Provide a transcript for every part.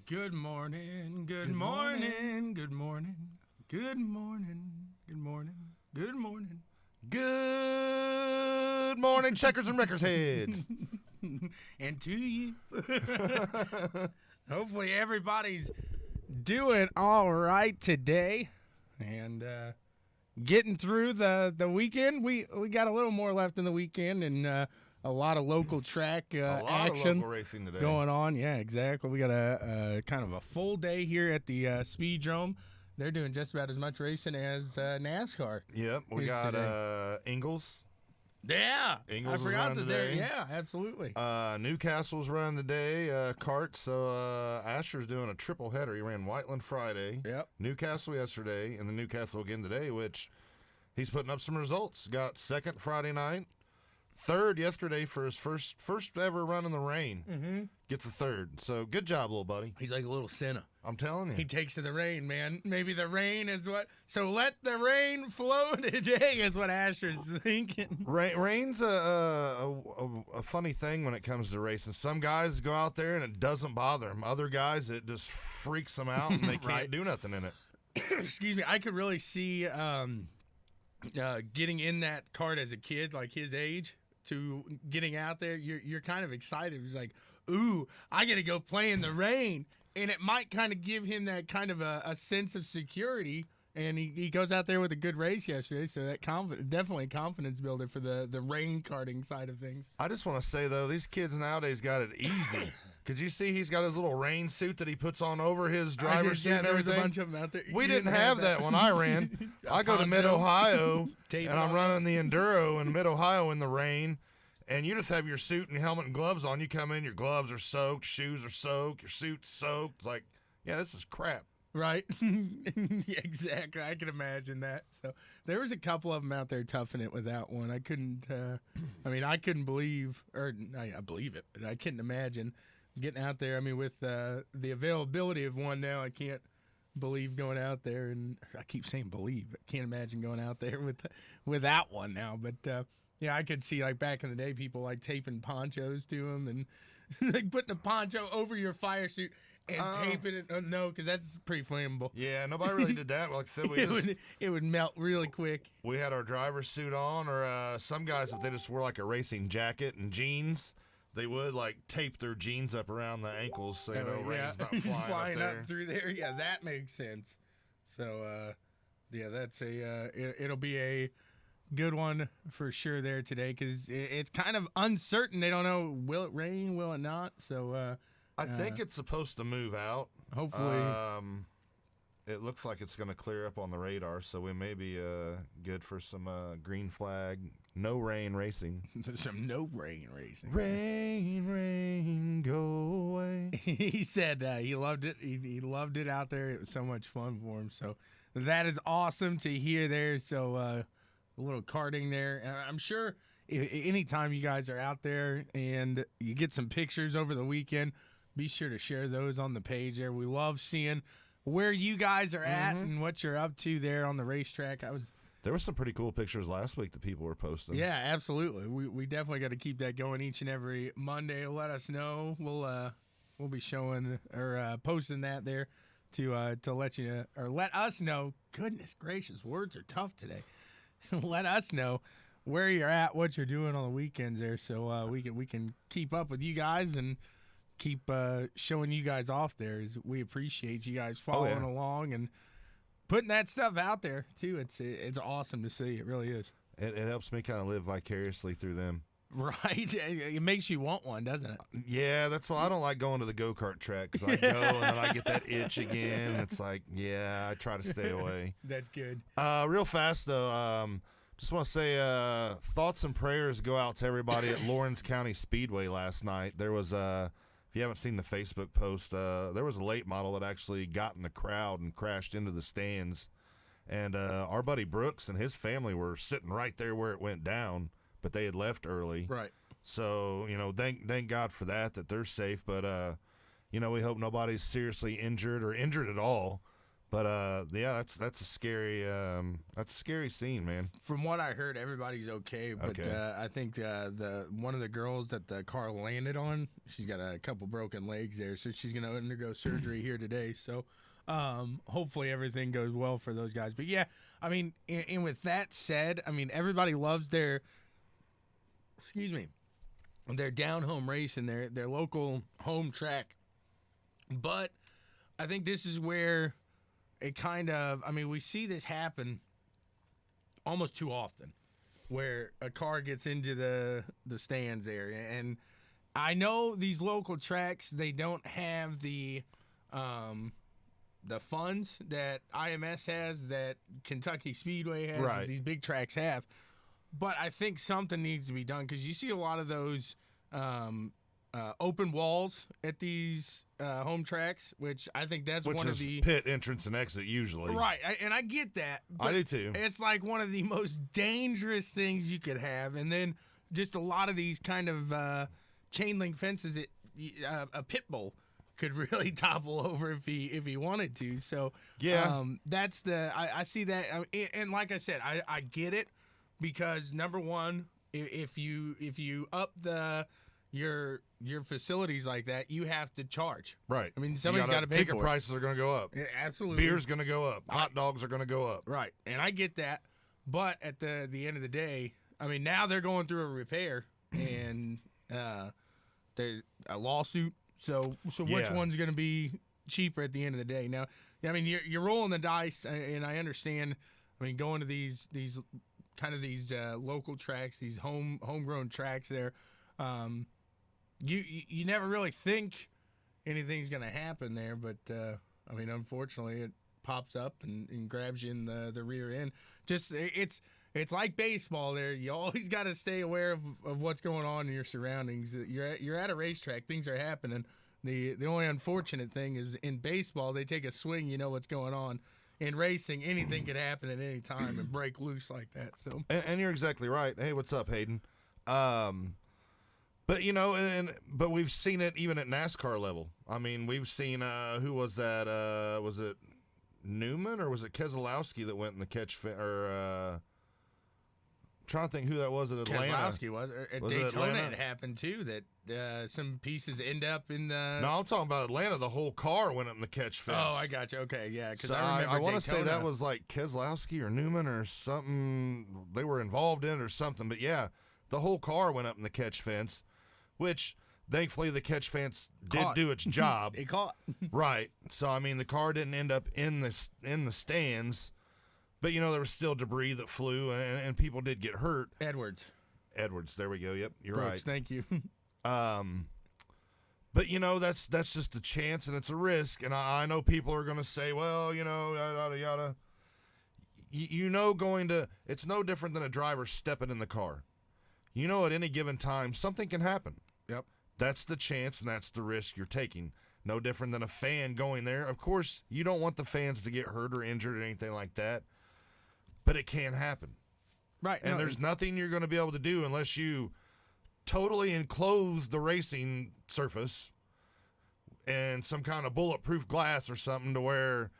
Good morning, good morning, good morning, good morning, good morning, good morning. Good morning, checkers and wreckers heads. And to you. Hopefully everybody's doing all right today and getting through the weekend. We got a little more left in the weekend and a lot of local track A lot action of local racing today. going on. Yeah, exactly. We got a kind of a full day here at the Speedrome. They're doing just about as much racing as NASCAR. Yep, we is got today. Ingalls. Yeah, Ingalls I is forgot running that they're today. yeah, absolutely. Newcastle's running today, karts. So Asher's doing a triple header. He ran Whiteland Friday, Yep. Newcastle yesterday, and then Newcastle again today, which he's putting up some results. Got second Friday night, third yesterday for his first ever run in the rain. Mm-hmm. Gets a third. So good job, little buddy. He's like a little Senna. I'm telling you. He takes to the rain, man. Maybe the rain is what. So let the rain flow today is what Asher's thinking. Rain's a funny thing when it comes to racing. Some guys go out there and it doesn't bother them. Other guys, it just freaks them out and they can't Right. do nothing in it. Excuse me. I could really see getting in that kart as a kid, like his age, to getting out there. You're kind of excited. He's like, ooh, I got to go play in the rain. And it might kind of give him that kind of a sense of security. And he goes out there with a good race yesterday, so that definitely a confidence builder for the rain karting side of things. I just want to say, though, these kids nowadays got it easy. Could you see he's got his little rain suit that he puts on over his driver's suit and there was everything? a bunch of them out there. We You didn't have that when I ran. I go to Poncho. Mid-Ohio, Tape and it I'm on. running the Enduro in Mid-Ohio in the rain, and you just have your suit and helmet and gloves on. You come in, your gloves are soaked, shoes are soaked, your suit's soaked. It's like, yeah, this is crap. Right? Yeah, exactly. I can imagine that. So there was a couple of them out there toughing it with that one. I couldn't believe, or I believe it, but I couldn't imagine getting out there. I mean, with the availability of one now, I can't believe going out there. And I keep saying believe. I can't imagine going out there without one now. But yeah, I could see like back in the day, people like taping ponchos to them and like putting a poncho over your fire suit. And taping it, no, because that's pretty flammable. Yeah, nobody really did that. Like I said, it would melt really quick. we had our driver's suit on, or some guys, if they just wore like a racing jacket and jeans, they would like tape their jeans up around the ankles so rain's not flying up there. through there. Yeah, that makes sense. So, yeah, that's it'll be a good one for sure there today because it's kind of uncertain. They don't know, will it rain, will it not? So, I think it's supposed to move out. hopefully. It looks like it's going to clear up on the radar, so we may be good for some green flag, no rain racing. Some no rain racing. Rain, go away. He said he loved it. He loved it out there. It was so much fun for him. So that is awesome to hear there. So a little karting there. I'm sure anytime you guys are out there and you get some pictures over the weekend, be sure to share those on the page there. We love seeing where you guys are at and what you're up to there on the racetrack. There were some pretty cool pictures last week that people were posting. Yeah, absolutely. We definitely got to keep that going each and every Monday. Let us know. We'll be showing or posting that there to let you or let us know. Goodness gracious, words are tough today. Let us know where you're at, what you're doing on the weekends there, so we can keep up with you guys and keep showing you guys off there. We appreciate you guys following along and putting that stuff out there too. It's awesome to see. It really is. It helps me kind of live vicariously through them. Right. It makes you want one, doesn't it? Yeah, that's why I don't like going to the go-kart track, because I go and then I get that itch again. It's like, yeah, I try to stay away. That's good. Real fast, though, just want to say thoughts and prayers go out to everybody at Lawrence County Speedway last night. There was, if you haven't seen the Facebook post, there was a late model that actually got in the crowd and crashed into the stands. And our buddy Brooks and his family were sitting right there where it went down. but they had left early. Right. So, thank God for that they're safe. But, we hope nobody's seriously injured or injured at all. But, yeah, that's a scary scene, man. From what I heard, everybody's okay. But Okay. I think the one of the girls that the car landed on, she's got a couple broken legs there. So she's going to undergo surgery here today. So hopefully everything goes well for those guys. But, yeah, I mean, and with that said, I mean, everybody loves their down home race and their local home track. But I think this is where it kind of, I mean, we see this happen almost too often where a car gets into the stands area. And I know these local tracks, they don't have the funds that IMS has, that Kentucky Speedway has, Right. that these big tracks have. But I think something needs to be done because you see a lot of those open walls at these home tracks, which I think that's Which one is of the pit entrance and exit usually. right. And I get that. I But do too. it's like one of the most dangerous things you could have, and then just a lot of these kind of chain link fences. A pit bull could really topple over if he wanted to. So Yeah. that's I see that, and like I said, I get it because number one, if you up your facilities like that, you have to charge. Right. I mean, somebody's got to pay ticket for it. prices are going to go up. Yeah, absolutely. Beer's going to go up. Hot dogs are going to go up. Right, and I get that, but at the end of the day, I mean, now they're going through a repair and they're a lawsuit. So which Yeah. one's going to be cheaper at the end of the day? Now, I mean, you're rolling the dice, and I understand. I mean, going to these kind of these local tracks, these homegrown tracks, there, you never really think anything's going to happen there, but I mean, unfortunately, it pops up and grabs you in the rear end. Just it's like baseball. There, you always got to stay aware of what's going on in your surroundings. You're at a racetrack. Things are happening. The only unfortunate thing is in baseball, they take a swing. You know what's going on. In racing, anything could happen at any time and break loose like that. So, And you're exactly right. Hey, what's up, Hayden? But but we've seen it even at NASCAR level. I mean, we've seen who was that? Was it Newman or was it Keselowski that went in the catch trying to think who that was at Atlanta. Keselowski was. At Was it Daytona, Atlanta? it happened too. That some pieces end up in the. No, I'm talking about Atlanta. The whole car went up in the catch fence. Oh, I got you. Okay, yeah. Because So I remember I want to say Daytona. that was like Keselowski or Newman or something. They were involved in it or something. But yeah, the whole car went up in the catch fence, which thankfully the catch fence did Caught. do its job. It caught. Right. So I mean, the car didn't end up in the stands, but there was still debris that flew, and people did get hurt. Edwards. There we go. Yep, you're Brooks, right. thank you. But that's just a chance and it's a risk, and I know people are going to say, well, yada yada. It's no different than a driver stepping in the car. At any given time something can happen. Yep. That's the chance and that's the risk you're taking. No different than a fan going there. Of course, you don't want the fans to get hurt or injured or anything like that, but it can happen. Right. And no, there's nothing you're going to be able to do unless you totally enclose the racing surface and some kind of bulletproof glass or something to where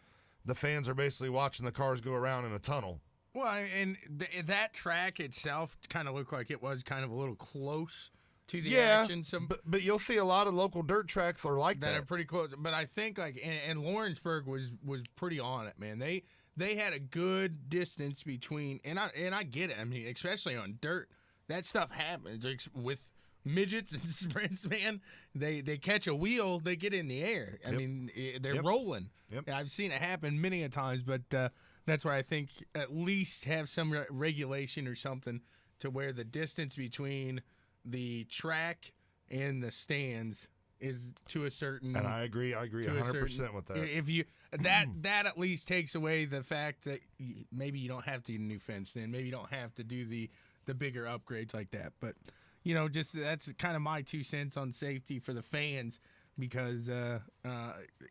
the fans are basically watching the cars go around in a tunnel. Well, and that track itself kind of looked like it was kind of a little close to the action. But you'll see a lot of local dirt tracks are like that that. are pretty close. But I think and Lawrenceburg was pretty on it, man. They had a good distance between, and I get it. I mean, especially on dirt, that stuff happens with midgets and sprints, man. They catch a wheel, they get in the air. I Yep. mean, they're Yep. rolling. Yep. I've seen it happen many a times, but that's why I think at least have some regulation or something to where the distance between the track and the stands is to a certain. And I agree to a 100% with that. If you that at least takes away the fact that maybe you don't have to get a new fence, then maybe you don't have to do the bigger upgrades like that. But just that's kind of my 2 cents on safety for the fans, because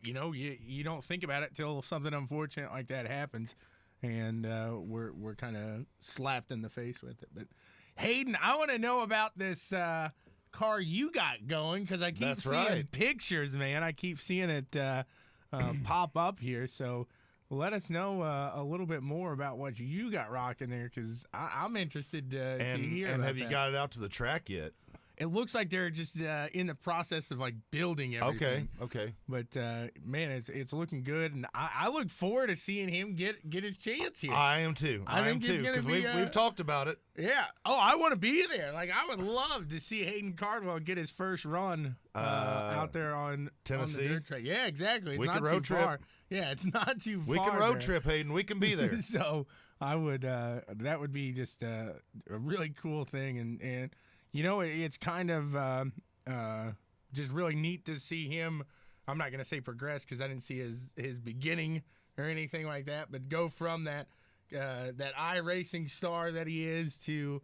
you don't think about it till something unfortunate like that happens, and we're kind of slapped in the face with it. But Hayden, I want to know about this car you got going because I keep That's seeing right. pictures, man. I keep seeing it pop up here. So let us know a little bit more about what you got rocking there because I'm interested to hear And about have you that. got it out to the track yet? It looks like they're just in the process of like building everything. Okay. But man, it's looking good, and I look forward to seing him get his chance here. I am too. I am think it's too gonna be, we've talked about it. Yeah. Oh, I want to be there. Like, I would love to see Hayden Cardwell get his first run out there on Tennessee? On the dirt track. Yeah, exactly. It's We not can too road trip. far. Yeah, it's not too far. We can road there. trip, Hayden. We can be there. So I would. That would be just a really cool thing, and you know, it's kind of just really neat to see him. I'm not gonna say progress because I didn't see his beginning or anything like that, but go from that iRacing star that he is to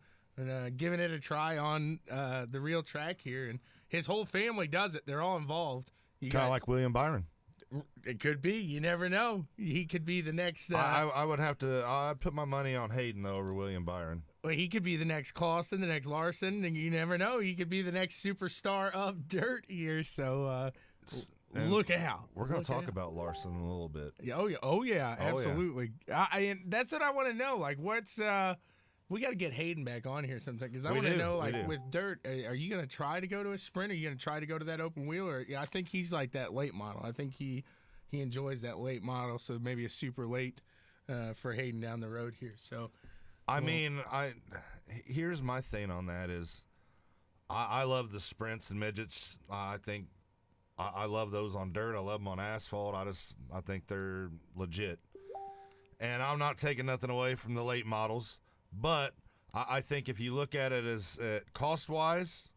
giving it a try on the real track here, and his whole family does it. They're all involved. Kind of like William Byron. It could be. You never know. He could be the next. I would have to. I'd put my money on Hayden though over William Byron. Well, he could be the next Clausen, the next Larson, and you never know. He could be the next superstar of dirt here. So And look out. We're going Look to talk out. about Larson in a little bit. Yeah, oh yeah, absolutely. And that's what I want to know. Like, what's we got to get Hayden back on here sometime because I We want to do, know, we like, do. with dirt, are you going to try to go to a sprint? Are you going to try to go to that open wheel? Or I think he's like that late model. I think he enjoys that late model. So maybe a super late for Hayden down the road here. So. I mean, here's my thing on that is I love the sprints and midgets. I think I love those on dirt. I love them on asphalt. I think they're legit. And I'm not taking nothing away from the late models, but I think if you look at it as cost-wise,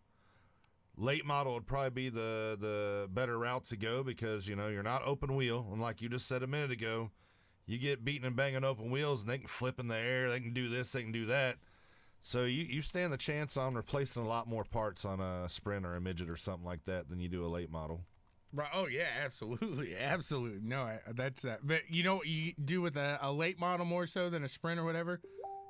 late model would probably be the better route to go because, you know, you're not open wheel. And like you just said a minute ago, you get beating and banging open wheels, and they can flip in the air. They can do this. They can do that. So you stand the chance on replacing a lot more parts on a sprint or a midget or something like that than you do a late model. Right. Oh yeah, absolutely, absolutely. No, that's that. But you know what you do with a late model more so than a sprint or whatever?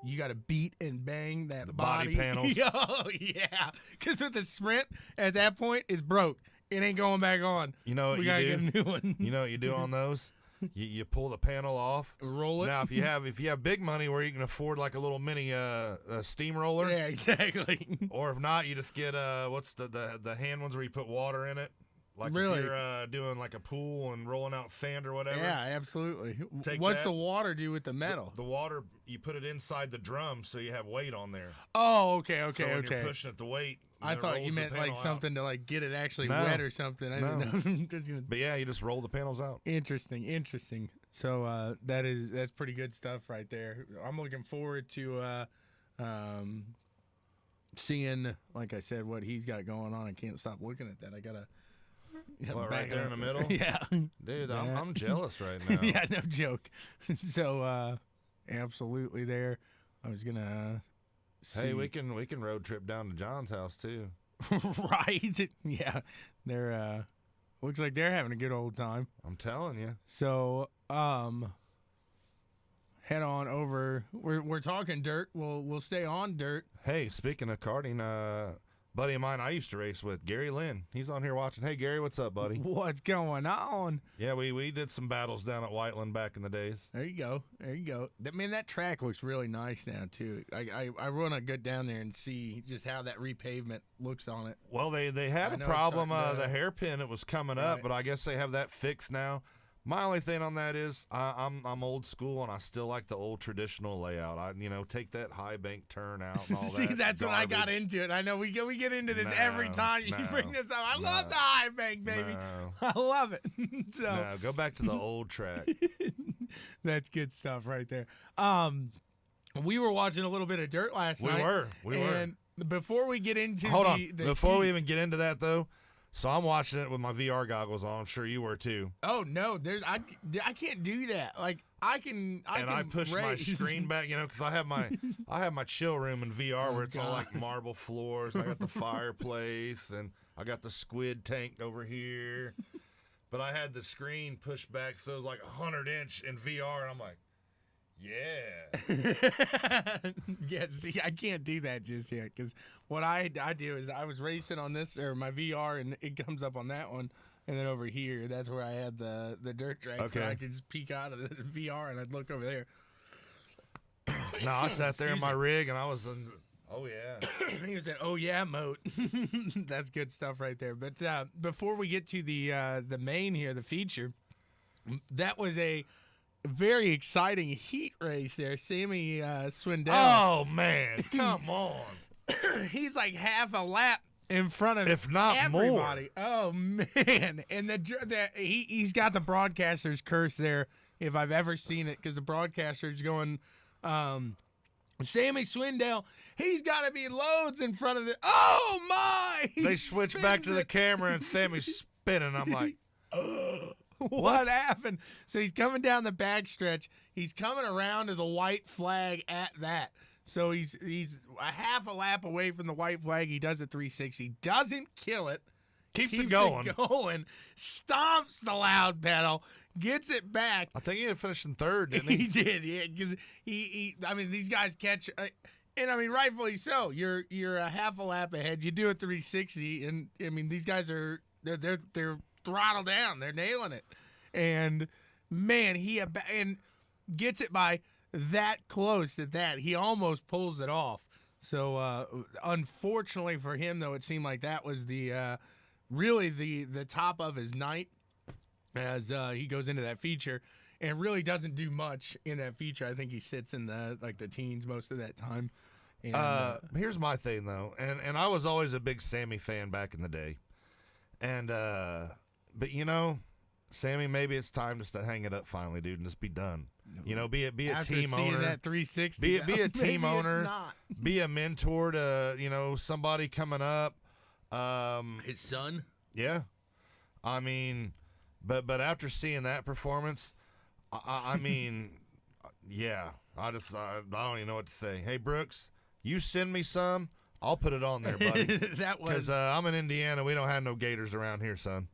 You got to beat and bang that The body panels. Oh yeah, because with the sprint at that point it's broke. It ain't going back on. You know what We you gotta do? get a new one. You know what you do on those? You pull the panel off. Roll it. Now, if you have big money where you can afford like a little mini steamroller, Yeah, exactly. or if not, you just get what's the hand ones where you put water in it, like Really? if you're doing like a pool and rolling out sand or whatever. Yeah, absolutely. Take What's that. the water do with the metal? The water, you put it inside the drum so you have weight on there. Oh, okay, So when okay. you're pushing it, the weight. I and it thought you rolls the meant like panel out. something to like get it actually No. wet or something. I No. didn't know. Just gonna- But yeah, you just roll the panels out. Interesting. So that's pretty good stuff right there. I'm looking forward to seeing, like I said, what he's got going on. I can't stop looking at that. I gotta. What, back right there it in the up. middle? Yeah. Dude, Yeah. I'm jealous right now. Yeah, no joke. So absolutely there. I was gonna. Hey, see. we can road trip down to John's house too. Right. Yeah. They're looks like they're having a good old time. I'm telling you. So, head on over. We're talking dirt. We'll stay on dirt. Hey, speaking of karting, buddy of mine I used to race with, Gary Lynn. He's on here watching. Hey, Gary, what's up, buddy? What's going on? Yeah, we did some battles down at Whiteland back in the days. There you go. That track looks really nice now too. I want to go down there and see just how that repavement looks on it. Well, they I had a know, problem. starting to- The hairpin, it was coming up, Right. but I guess they have that fixed now. My only thing on that is I'm old school and I still like the old traditional layout. I take that high bank turn out and all See, that. that's when I got garbage. into it. I know we get into this every No, time you no, bring this up. I no, love the high bank, baby. No, I love it. So no, go back to the old track. that's good stuff right there. We were watching a little bit of dirt last We night. were. And before we get into Hold on. the Before we heat- even get into that, though, so I'm watching it with my VR goggles on. I'm sure you were too. Oh no, I can't do that. Like I can push my race. screen back, because I have my chill room in VR Oh, where it's all God. like marble floors. I got the fireplace and I got the squid tank over here. But I had the screen pushed back so it was like 100-inch in VR, and I'm like, Yeah. Yeah, see, I can't do that just yet because what I do is I was racing on this or my VR and it comes up on that one, and then over here that's where I had the dirt track, so Okay. I could just peek out of the VR and I'd look over there. No, I sat there in my rig and I was in. Oh yeah. He was in oh yeah mode. That's good stuff right there. But before we get to the main here, the feature, that was a very exciting heat race there. Sammy Swindell. Oh man, come on. He's like half a lap in front of If not everybody. Oh man! And he's got the broadcaster's curse there, if I've ever seen it, because the broadcaster's going, Sammy Swindell, he's got to be loads in front of it. Oh my! They switch back to the camera and Sammy's spinning. I'm like, What happened? So he's coming down the backstretch. He's coming around to the white flag at that. So he's a half a lap away from the white flag. He does a 360. Doesn't kill it. keeps it going. Stomps the loud pedal. Gets it back. I think he had finished in third, didn't he? He did, yeah. Because I mean, these guys catch, and I mean, rightfully so. You're a half a lap ahead. You do a 360, and I mean, these guys are they're throttled down. They're nailing it, and man, and gets it by that close at that. He almost pulls it off. So unfortunately for him, though, it seemed like that was the really the top of his night as he goes into that feature and really doesn't do much in that feature. I think he sits in the teens most of that time. And, Here's my thing though, and I was always a big Sammy fan back in the day, and but you know, Sammy, maybe it's time just to hang it up finally, dude, and just be done. You know, be a after team seeing owner. that 360, Be a maybe team it's owner. not. Be a mentor to somebody coming up. His son. Yeah, I mean, but after seeing that performance, I mean, yeah, I don't even know what to say. Hey Brooks, you send me some, I'll put it on there, buddy. That was Because I'm in Indiana, we don't have no gators around here, son.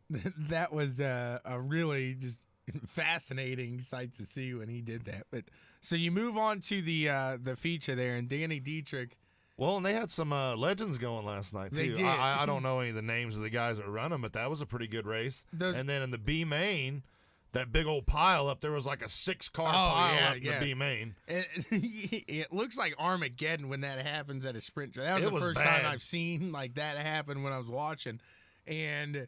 that was a really just fascinating sight to see when he did that. But so you move on to the feature there, and Danny Dietrich. Well, and they had some legends going last night, too. They did. I don't know any of the names of the guys that run them, but that was a pretty good race. And then in the B main, that big old pile up, there was like a 6-car pile up in the B main. It looks like Armageddon when that happens at a sprint track. That was It the was first bad. time I've seen like that happen when I was watching. And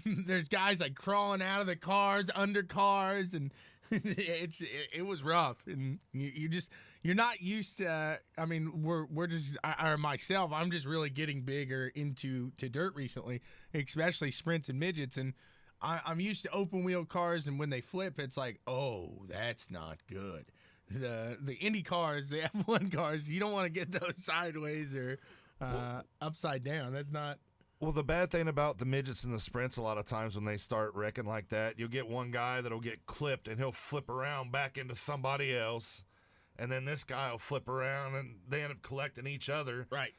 there's guys like crawling out of the cars, under cars, and it was rough. And you're not used to. I mean, we're just or myself. I'm just really getting bigger into dirt recently, especially sprints and midgets. And I'm used to open wheel cars, and when they flip, it's like, oh, that's not good. The Indy cars, the F1 cars, you don't want to get those sideways or upside down. That's not. Well, the bad thing about the midgets and the sprints, a lot of times when they start wrecking like that, you'll get one guy that'll get clipped and he'll flip around back into somebody else, and then this guy will flip around and they end up collecting each other. Right.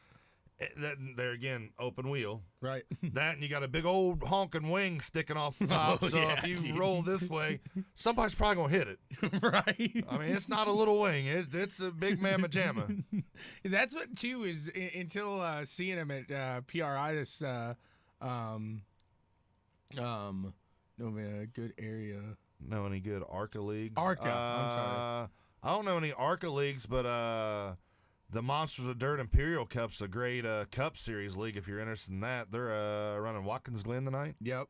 There again, open wheel. Right. That, and you got a big old honking wing sticking off the top. Oh, so yeah, if you dude. roll this way, somebody's probably gonna hit it. Right. I mean, it's not a little wing; it's a big mamma jamma. That's what too is until seeing him at PRI this no man, a good area. Know any good ARCA leagues? ARCA, I'm sorry. I don't know any ARCA leagues, but the Monsters of Dirt Imperial Cup's a great Cup Series league. If you're interested in that, they're running Watkins Glen tonight. Yep.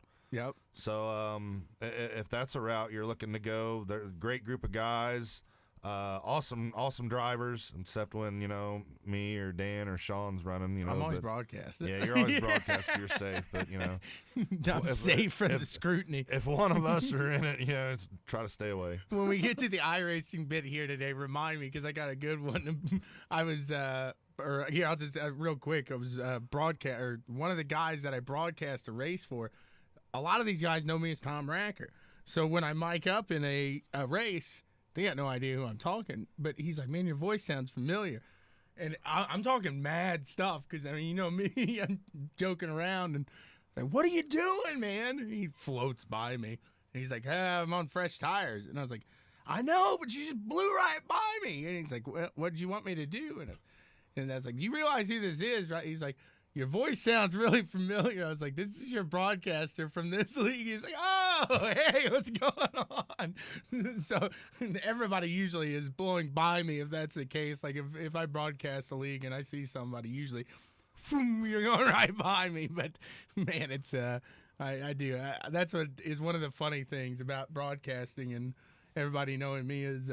So if that's a route you're looking to go, they're a great group of guys, awesome drivers, except when me or Dan or Sean's running. I'm always broadcasting. Yeah, you're always broadcasting. You're safe, but I'm safe from the scrutiny. if one of us are in it, it's, try to stay away. When we get to the iRacing bit here today, remind me because I got a good one. I was I'll just real quick. I was one of the guys that I broadcast a race for. A lot of these guys know me as Tom Racker. So when I mic up in a race, they got no idea who I'm talking. But he's like, man, your voice sounds familiar. And I'm talking mad stuff because, I mean, you know me, I'm joking around. And it's like, what are you doing, man? And he floats by me. And he's like, I'm on fresh tires. And I was like, I know, but you just blew right by me. And he's like, what did you want me to do? And I was like, you realize who this is, right? He's like, your voice sounds really familiar. I was like, this is your broadcaster from this league. He's like, oh, hey, what's going on? So everybody usually is blowing by me if that's the case. Like if I broadcast the league and I see somebody, usually you're going right by me. But man, it's I do. That's what is one of the funny things about broadcasting and everybody knowing me as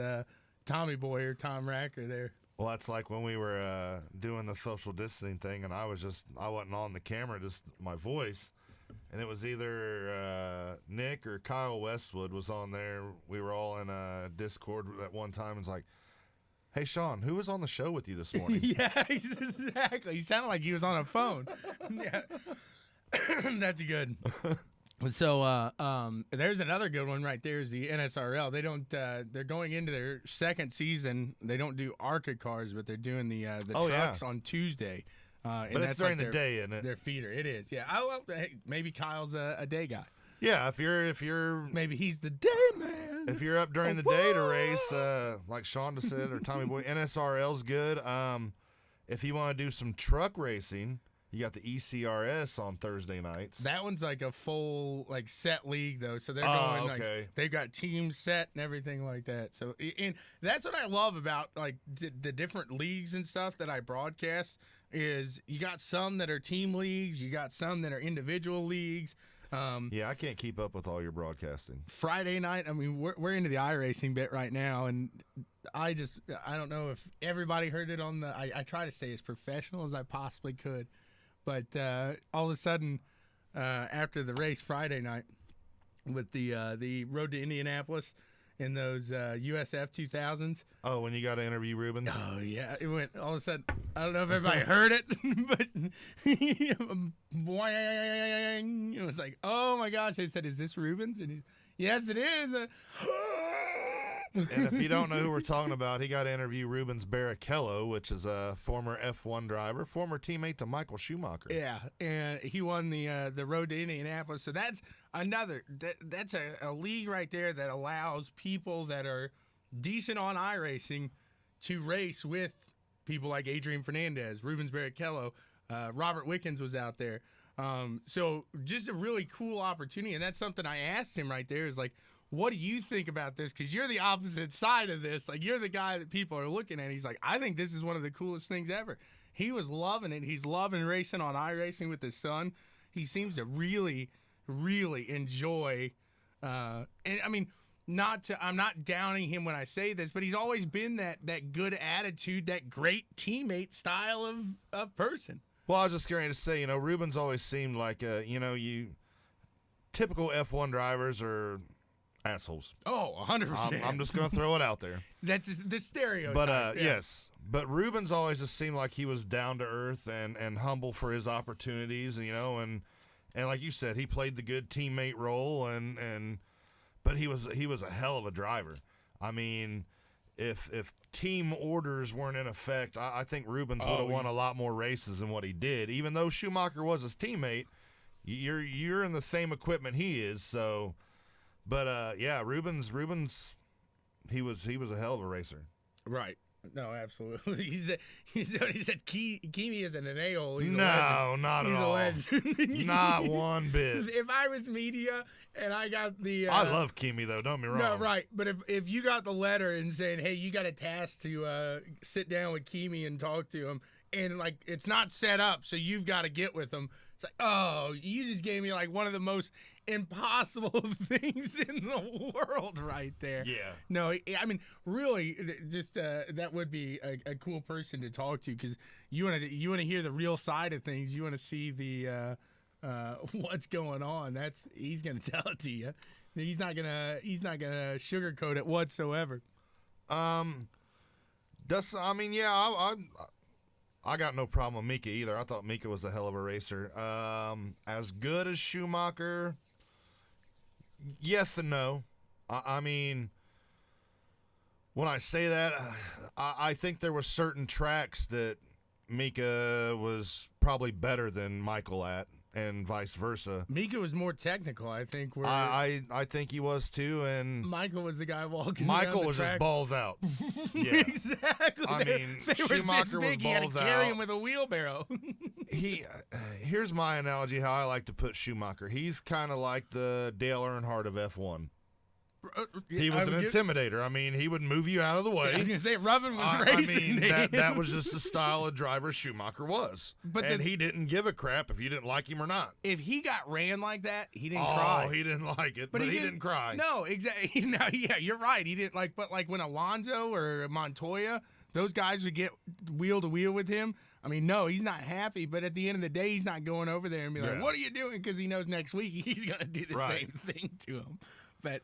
Tommy Boy or Tom Racker there. Well, that's like when we were doing the social distancing thing, and I wasn't on the camera, just my voice, and it was either Nick or Kyle Westwood was on there. We were all in a Discord at one time, and it's like, hey, Sean, who was on the show with you this morning? Yeah, exactly. He sounded like he was on a phone. Yeah, that's good. So there's another good one right there is the NSRL. They don't they're going into their second season. They don't do ARCA cars, but they're doing the trucks on Tuesday. But it's during the day, isn't it? Their feeder. It is. Yeah. I love hey, maybe Kyle's a day guy. Yeah, if you're maybe he's the day man. If you're up during the day to race, like Sean just said, or Tommy Boy, NSRL's good. If you want to do some truck racing, you got the ECRS on Thursday nights. That one's like a full set league though, so they're going like they've got teams set and everything like that. So and that's what I love about like the different leagues and stuff that I broadcast is you got some that are team leagues, you got some that are individual leagues. Yeah, I can't keep up with all your broadcasting. Friday night, I mean, we're into the iRacing bit right now, and I don't know if everybody heard it on the. I try to stay as professional as I possibly could. But all of a sudden, after the race Friday night with the Road to Indianapolis in those USF 2000s. Oh, when you got to interview Rubens? Oh, yeah. It went all of a sudden. I don't know if everybody heard it, but boing, it was like, oh, my gosh. They said, is this Rubens? And he's, yes, it is. And if you don't know who we're talking about, he got to interview Rubens Barrichello, which is a former F1 driver, former teammate to Michael Schumacher. Yeah, and he won the Road to Indianapolis. So that's another. That's a league right there that allows people that are decent on iRacing to race with people like Adrian Fernandez, Rubens Barrichello, Robert Wickens was out there. So just a really cool opportunity, and that's something I asked him right there is like, what do you think about this? Because you're the opposite side of this. Like, you're the guy that people are looking at. He's like, I think this is one of the coolest things ever. He was loving it. He's loving racing on iRacing with his son. He seems to really, really enjoy. And, I mean, I'm not downing him when I say this, but he's always been that good attitude, that great teammate style of person. Well, I was just going to say, Rubens always seemed like, typical F1 drivers are – assholes. Oh, 100%. I'm just going to throw it out there. That's the stereotype. But, yes. But Rubens always just seemed like he was down to earth and humble for his opportunities, and like you said, he played the good teammate role, but he was a hell of a driver. I mean, if team orders weren't in effect, I think Rubens would have won a lot more races than what he did. Even though Schumacher was his teammate, you're in the same equipment he is, so... But yeah, Rubens, he was a hell of a racer. Right. No, absolutely. He said Kimi isn't an a-hole. He's no, not at all. He's a legend. Not one bit. If I was media and I got the I love Kimi though, don't be wrong. No, right. But if you got the letter and saying, hey, you got a task to sit down with Kimi and talk to him, and like it's not set up, so you've got to get with him. It's like, oh, you just gave me like one of the most impossible things in the world right there. Yeah. No, I mean, really, just that would be a cool person to talk to because you want to hear the real side of things. You want to see the what's going on. He's gonna tell it to you. He's not gonna sugarcoat it whatsoever. I got no problem with Mika either. I thought Mika was a hell of a racer. As good as Schumacher, yes and no. I mean, when I say that, I think there were certain tracks that Mika was probably better than Michael at. and vice versa. Mika was more technical, I think. Where I think he was too, and Michael was the guy walking. Michael around the was track. just balls out. Yeah. Exactly. I mean, they were Schumacher this was big, he had balls to carry out. him with a wheelbarrow. Here's my analogy how I like to put Schumacher. He's kind of like the Dale Earnhardt of F1. He was an intimidator. I mean, he would move you out of the way. I was gonna say Rubbin was I racing. mean, that was just the style of driver Schumacher was. And he didn't give a crap if you didn't like him or not. If he got ran like that, he didn't cry. Oh, he didn't like it, but he didn't cry. No, exactly. No, yeah, you're right. He didn't like. But like when Alonso or Montoya, those guys would get wheel to wheel with him. I mean, no, he's not happy. But at the end of the day, he's not going over there and be like, "What are you doing?" Because he knows next week he's gonna do the same thing to him. But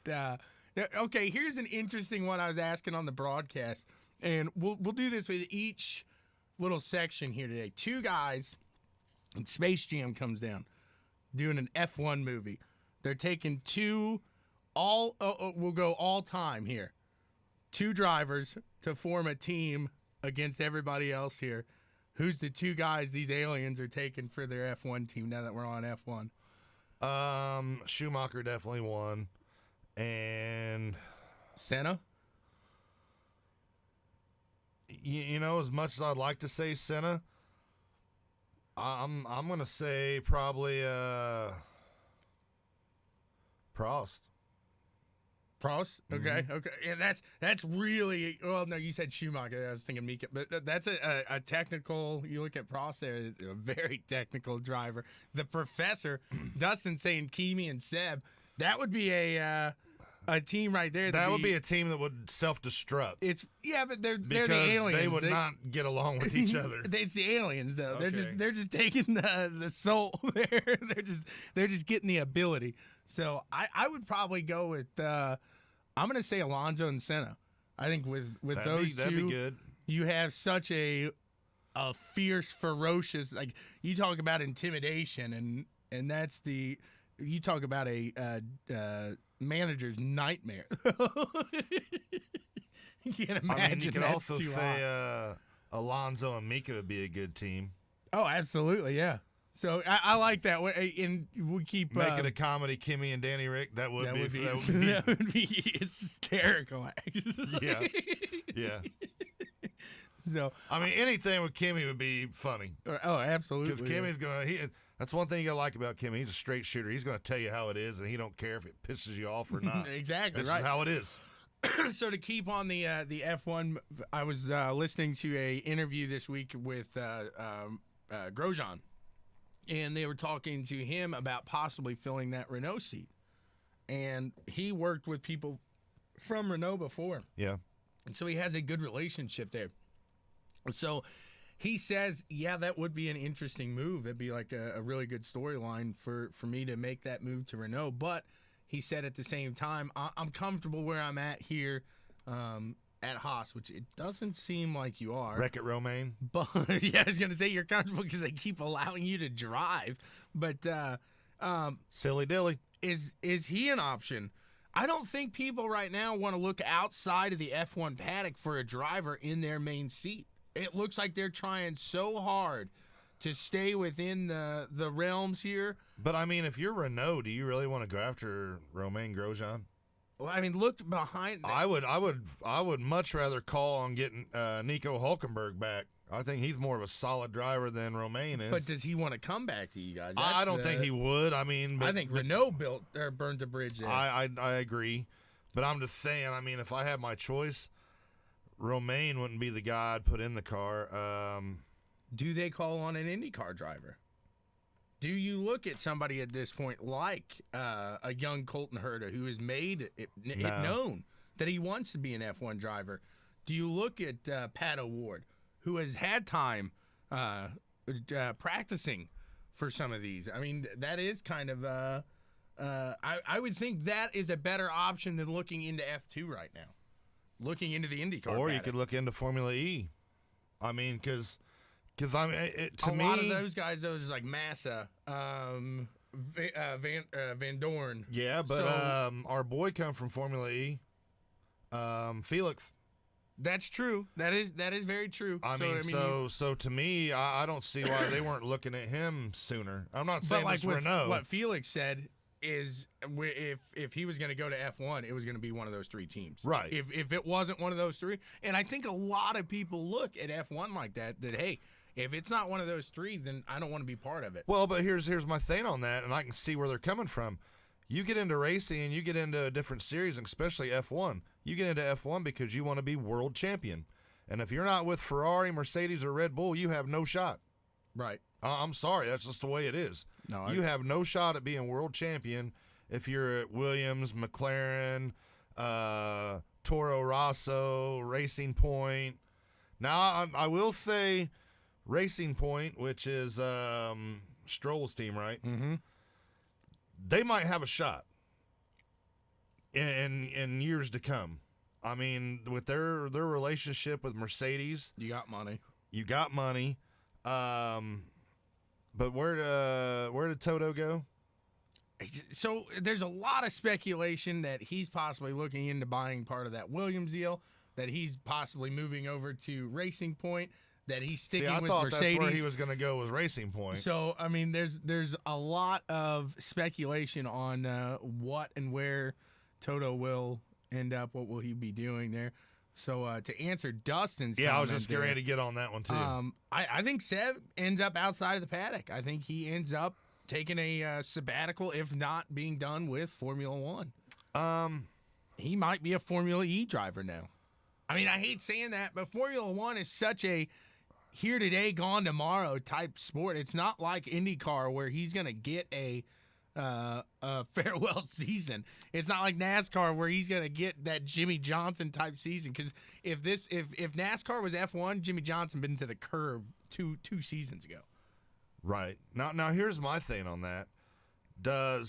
okay, here's an interesting one I was asking on the broadcast, and we'll do this with each little section here today. Two guys, and Space Jam comes down, doing an F1 movie. They're taking we'll go all time here. Two drivers to form a team against everybody else here. Who's the two guys these aliens are taking for their F1 team now that we're on F1? Schumacher definitely won. And Senna? You know, as much as I'd like to say Senna, I'm gonna say probably Prost. Prost? Okay, okay. And that's really, well, no, you said Schumacher. I was thinking Mika. But that's a technical, you look at Prost there, a very technical driver. The professor, Dustin saying Kimi and Seb, that would be a team right there. That would be a team that would self-destruct. But they're because the aliens. They would not get along with each other. It's the aliens though. Okay. They're just taking the soul there. they're just getting the ability. So I would probably go with I'm gonna say Alonso and Senna. I think with those that'd two, be good. You have such a fierce, ferocious, like you talk about intimidation and that's you talk about a manager's nightmare. You can't imagine. I mean, you could that's also too say Alonso and Mika would be a good team. Oh, absolutely, yeah. So I like that. And we keep Make it a comedy, Kimmy and Danny Rick. That would be that would be hysterical. Actually. Yeah. So I mean, anything with Kimmy would be funny. Oh, absolutely. Because Kimmy's gonna. That's one thing you gotta like about Kimmy. He's a straight shooter. He's gonna tell you how it is, and he don't care if it pisses you off or not. Exactly. This right. is how it is. So to keep on the F1, I was listening to a interview this week with Grosjean, and they were talking to him about possibly filling that Renault seat. And he worked with people from Renault before. Yeah. And so he has a good relationship there. So he says, yeah, that would be an interesting move. It'd be like a really good storyline for me to make that move to Renault. But he said at the same time, I'm comfortable where I'm at here at Haas, which it doesn't seem like you are. Wreck-It Romaine. But yeah, I was going to say you're comfortable because they keep allowing you to drive. But Silly Dilly. is he an option? I don't think people right now want to look outside of the F1 paddock for a driver in their main seat. It looks like they're trying so hard to stay within the realms here. But I mean, if you're Renault, do you really want to go after Romain Grosjean? Well, I mean, look behind. I would much rather call on getting Nico Hulkenberg back. I think he's more of a solid driver than Romain is. But does he want to come back to you guys? I don't think he would. I mean, I think Renault burned the bridge there. I agree, but I'm just saying. I mean, if I had my choice, Romain wouldn't be the guy I'd put in the car. Do they call on an IndyCar driver? Do you look at somebody at this point like a young Colton Herta who has made it known that he wants to be an F1 driver? Do you look at Pat O'Ward, who has had time practicing for some of these? I mean, that is kind of I would think that is a better option than looking into F2 right now, looking into the IndyCar. Or you could look into Formula E. I mean, because I'm to me, a lot of those guys, those like Massa, Van Dorn. Yeah, but our boy come from Formula E, Felix. That's true. That is very true. I mean, so to me, I don't see why they weren't looking at him sooner. I'm not saying but like it's with Renault. what Felix said is if he was going to go to F1, it was going to be one of those three teams. Right. If it wasn't one of those three, and I think a lot of people look at F1 like that hey, if it's not one of those three, then I don't want to be part of it. Well, but here's my thing on that, and I can see where they're coming from. You get into racing and you get into a different series, and especially F1. You get into F1 because you want to be world champion. And if you're not with Ferrari, Mercedes, or Red Bull, you have no shot. Right. I'm sorry. That's just the way it is. No, you have no shot at being world champion if you're at Williams, McLaren, Toro Rosso, Racing Point. Now, I will say Racing Point, which is Stroll's team, right? Mm-hmm. They might have a shot in years to come. I mean, with their relationship with Mercedes, You got money. But where did Toto go? So there's a lot of speculation that he's possibly looking into buying part of that Williams deal, that he's possibly moving over to Racing Point, that he's sticking See, I with thought Mercedes. that's where he was going to go, was Racing Point. So I mean, there's a lot of speculation on what and where Toto will end up. What will he be doing there? So to answer Dustin's I was comment just getting ready to get on that one too. I think Seb ends up outside of the paddock. I think he ends up taking a sabbatical, if not being done with Formula One. He might be a Formula E driver now. I mean, I hate saying that, but Formula One is such a here today, gone tomorrow type sport. It's not like IndyCar where he's going to get a farewell season. It's not like NASCAR where he's going to get that Jimmy Johnson type season. Because if NASCAR was F1, Jimmy Johnson been to the curb two seasons ago. Right. Now here's my thing on that. I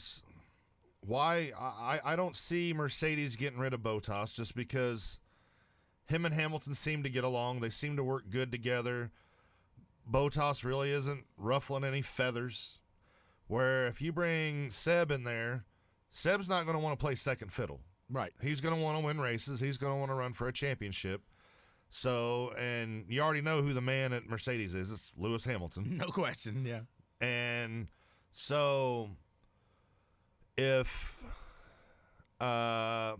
don't see Mercedes getting rid of Bottas just because him and Hamilton seem to get along. They seem to work good together. Bottas really isn't ruffling any feathers. Where if you bring Seb in there, Seb's not going to want to play second fiddle. Right. He's going to want to win races. He's going to want to run for a championship. So, and you already know who the man at Mercedes is. It's Lewis Hamilton. No question, yeah. And so if and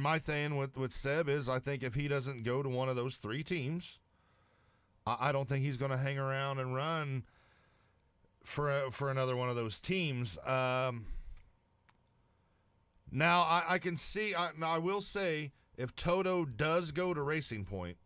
my thing with Seb is I think if he doesn't go to one of those three teams, I don't think he's going to hang around and run for another one of those teams. Now I can see. I will say if Toto does go to Racing Point,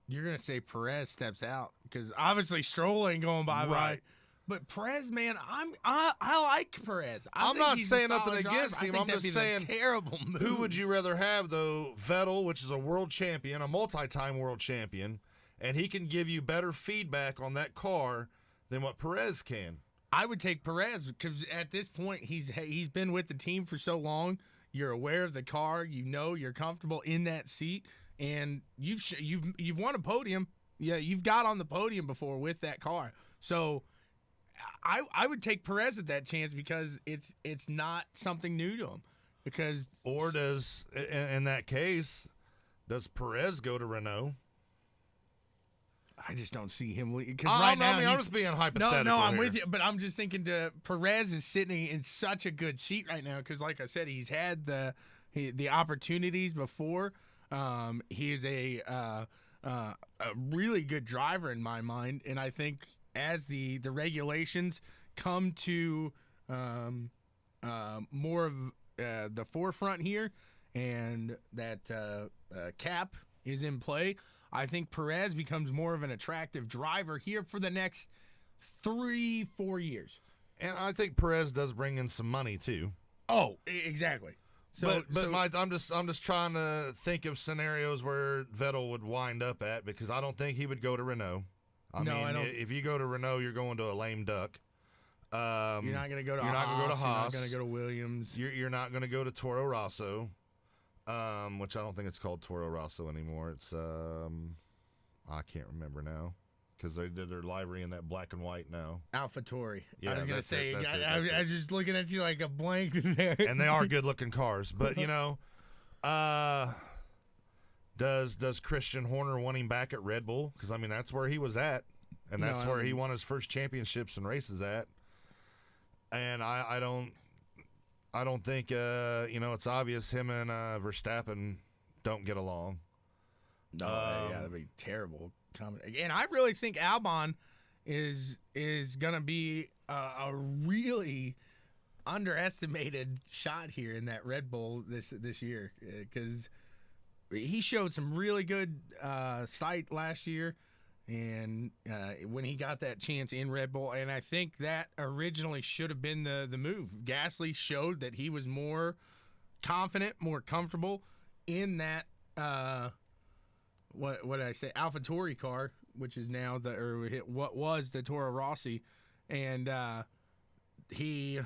you're gonna say Perez steps out because obviously Stroll ain't going bye-bye. Right. But Perez, man, I like Perez. I'm not saying nothing against him. I'm just saying, a terrible move. Who would you rather have though? Vettel, which is a world champion, a multi-time world champion, and he can give you better feedback on that car than what Perez can. I would take Perez because at this point he's been with the team for so long. You're aware of the car. You know you're comfortable in that seat, and you've won a podium. Yeah, you've got on the podium before with that car. So I would take Perez at that chance because it's not something new to him. Or does in that case does Perez go to Renault? I just don't see him because right now I'm just being hypothetical. No, I'm here. with you, but I'm just thinking Perez is sitting in such a good seat right now because, like I said, he's had the opportunities before. He is a really good driver in my mind, and I think as the regulations come to more of the forefront here, and that cap is in play, I think Perez becomes more of an attractive driver here for the next 3-4 years. And I think Perez does bring in some money too. Oh, exactly. I'm just trying to think of scenarios where Vettel would wind up at because I don't think he would go to Renault. I mean, if you go to Renault, you're going to a lame duck. You're not going to go to Haas. Not going to go to Haas. You're not going to go to Williams. You're not going to go to Toro Rosso. Which I don't think it's called Toro Rosso anymore. It's I can't remember now because they did their livery in that black and white now. AlphaTauri. Yeah, I was gonna say. I was just looking at you like a blank there. And they are good looking cars, but Does Christian Horner want him back at Red Bull? Because I mean that's where he was at, and No, that's I where don't he think- won his first championships and races at. And I don't think it's obvious him and Verstappen don't get along. No, yeah, that'd be terrible. And I really think Albon is gonna be a really underestimated shot here in that Red Bull this year, because he showed some really good sight last year, and when he got that chance in Red Bull, and I think that originally should have been the move. Gasly showed that he was more confident, more comfortable in that what did I say, AlphaTauri car, which is now what was the Toro Rossi, and he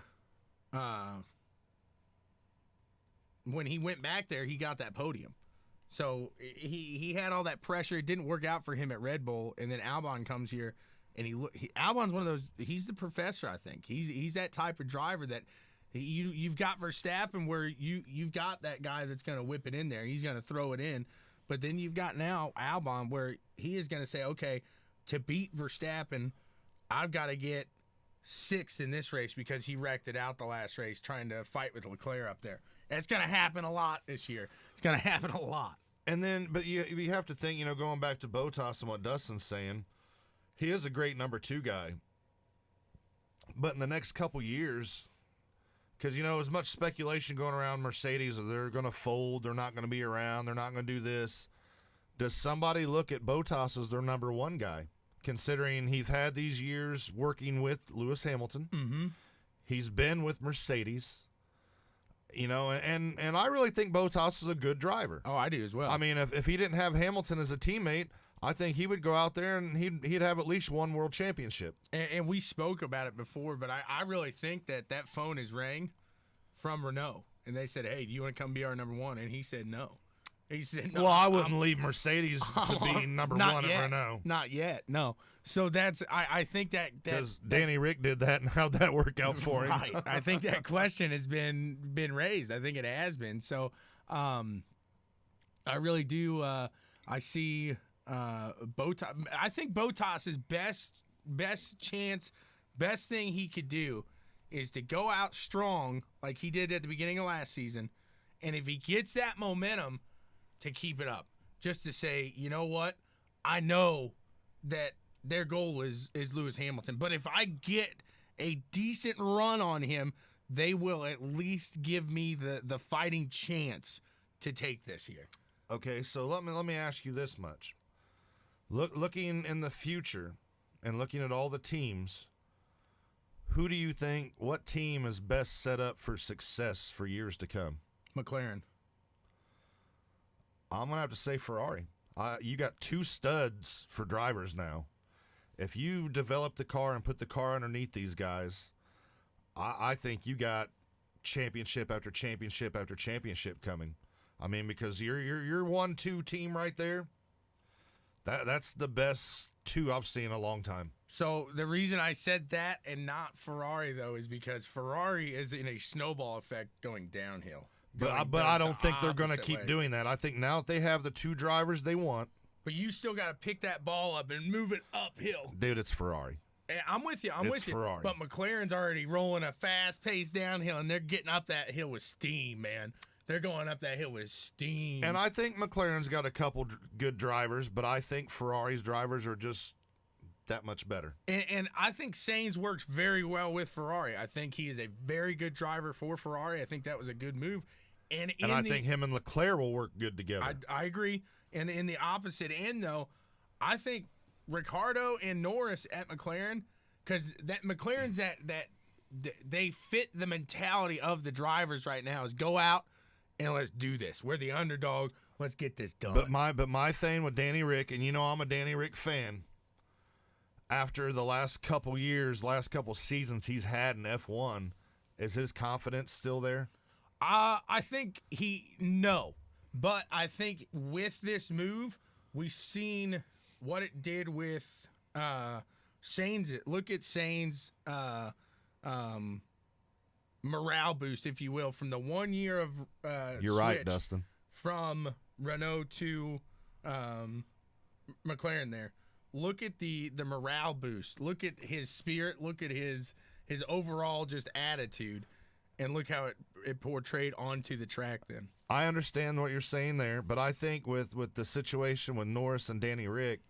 when he went back there, he got that podium. So he had all that pressure. It didn't work out for him at Red Bull, and then Albon comes here, and Albon's one of those. He's the professor, I think. He's that type of driver that you've got Verstappen, where you've got that guy that's going to whip it in there. He's going to throw it in, but then you've got now Albon, where he is going to say, okay, to beat Verstappen, I've got to get sixth in this race because he wrecked it out the last race trying to fight with Leclerc up there. It's going to happen a lot this year. It's going to happen a lot. And then, but you have to think, going back to Bottas and what Dustin's saying, he is a great number 2 guy. But in the next couple years, because, as much speculation going around Mercedes, they're going to fold, they're not going to be around, they're not going to do this. Does somebody look at Bottas as their number 1 guy, considering he's had these years working with Lewis Hamilton? Mm-hmm. He's been with Mercedes. And I really think Bottas is a good driver. Oh, I do as well. I mean, if he didn't have Hamilton as a teammate, I think he would go out there and he'd have at least one world championship. And we spoke about it before, but I really think that phone is rang from Renault. And they said, hey, do you want to come be our number 1? And he said no. He said no. Well, I wouldn't leave Mercedes to be number 1 yet. at Renault. Not yet, no. So that's I think that because Danny Rick did that, and how'd that work out for him? Right. I think that question has been raised. I think it has been. So I really do. I see Bottas. I think Bottas' best chance, best thing he could do is to go out strong like he did at the beginning of last season, and if he gets that momentum, to keep it up. Just to say, you know what? I know that their goal is Lewis Hamilton, but if I get a decent run on him, they will at least give me the fighting chance to take this year. Okay, so let me ask you this much. Looking in the future and looking at all the teams, who do you think, what team is best set up for success for years to come? McLaren. I'm going to have to say Ferrari. You got 2 studs for drivers now. If you develop the car and put the car underneath these guys, I think you got championship after championship after championship coming. I mean, because your 1-2 team right there, that's the best 2 I've seen in a long time. So the reason I said that and not Ferrari, though, is because Ferrari is in a snowball effect going downhill. But I don't think they're going to keep doing that. I think now that they have the 2 drivers they want. But you still got to pick that ball up and move it uphill. Dude, it's Ferrari. And I'm with you. It's Ferrari. But McLaren's already rolling a fast pace downhill, and they're getting up that hill with steam, man. They're going up that hill with steam. And I think McLaren's got a couple good drivers, but I think Ferrari's drivers are just that much better. And I think Sainz works very well with Ferrari. I think he is a very good driver for Ferrari. I think that was a good move. And I think him and Leclerc will work good together. I agree. And in the opposite end, though, I think Ricciardo and Norris at McLaren, because that McLaren's that they fit the mentality of the drivers right now is go out and let's do this. We're the underdog. Let's get this done. But my thing with Danny Rick, and I'm a Danny Rick fan. After the last couple years, last couple seasons he's had in F1, is his confidence still there? I think no. But I think with this move, we've seen what it did with Sainz. Look at Sainz' morale boost, if you will, from the 1 year of You're right, Dustin. From Renault to McLaren there. Look at the morale boost. Look at his spirit. Look at his overall just attitude, and look how it portrayed onto the track then. I understand what you're saying there, but I think with the situation with Norris and Danny Rick,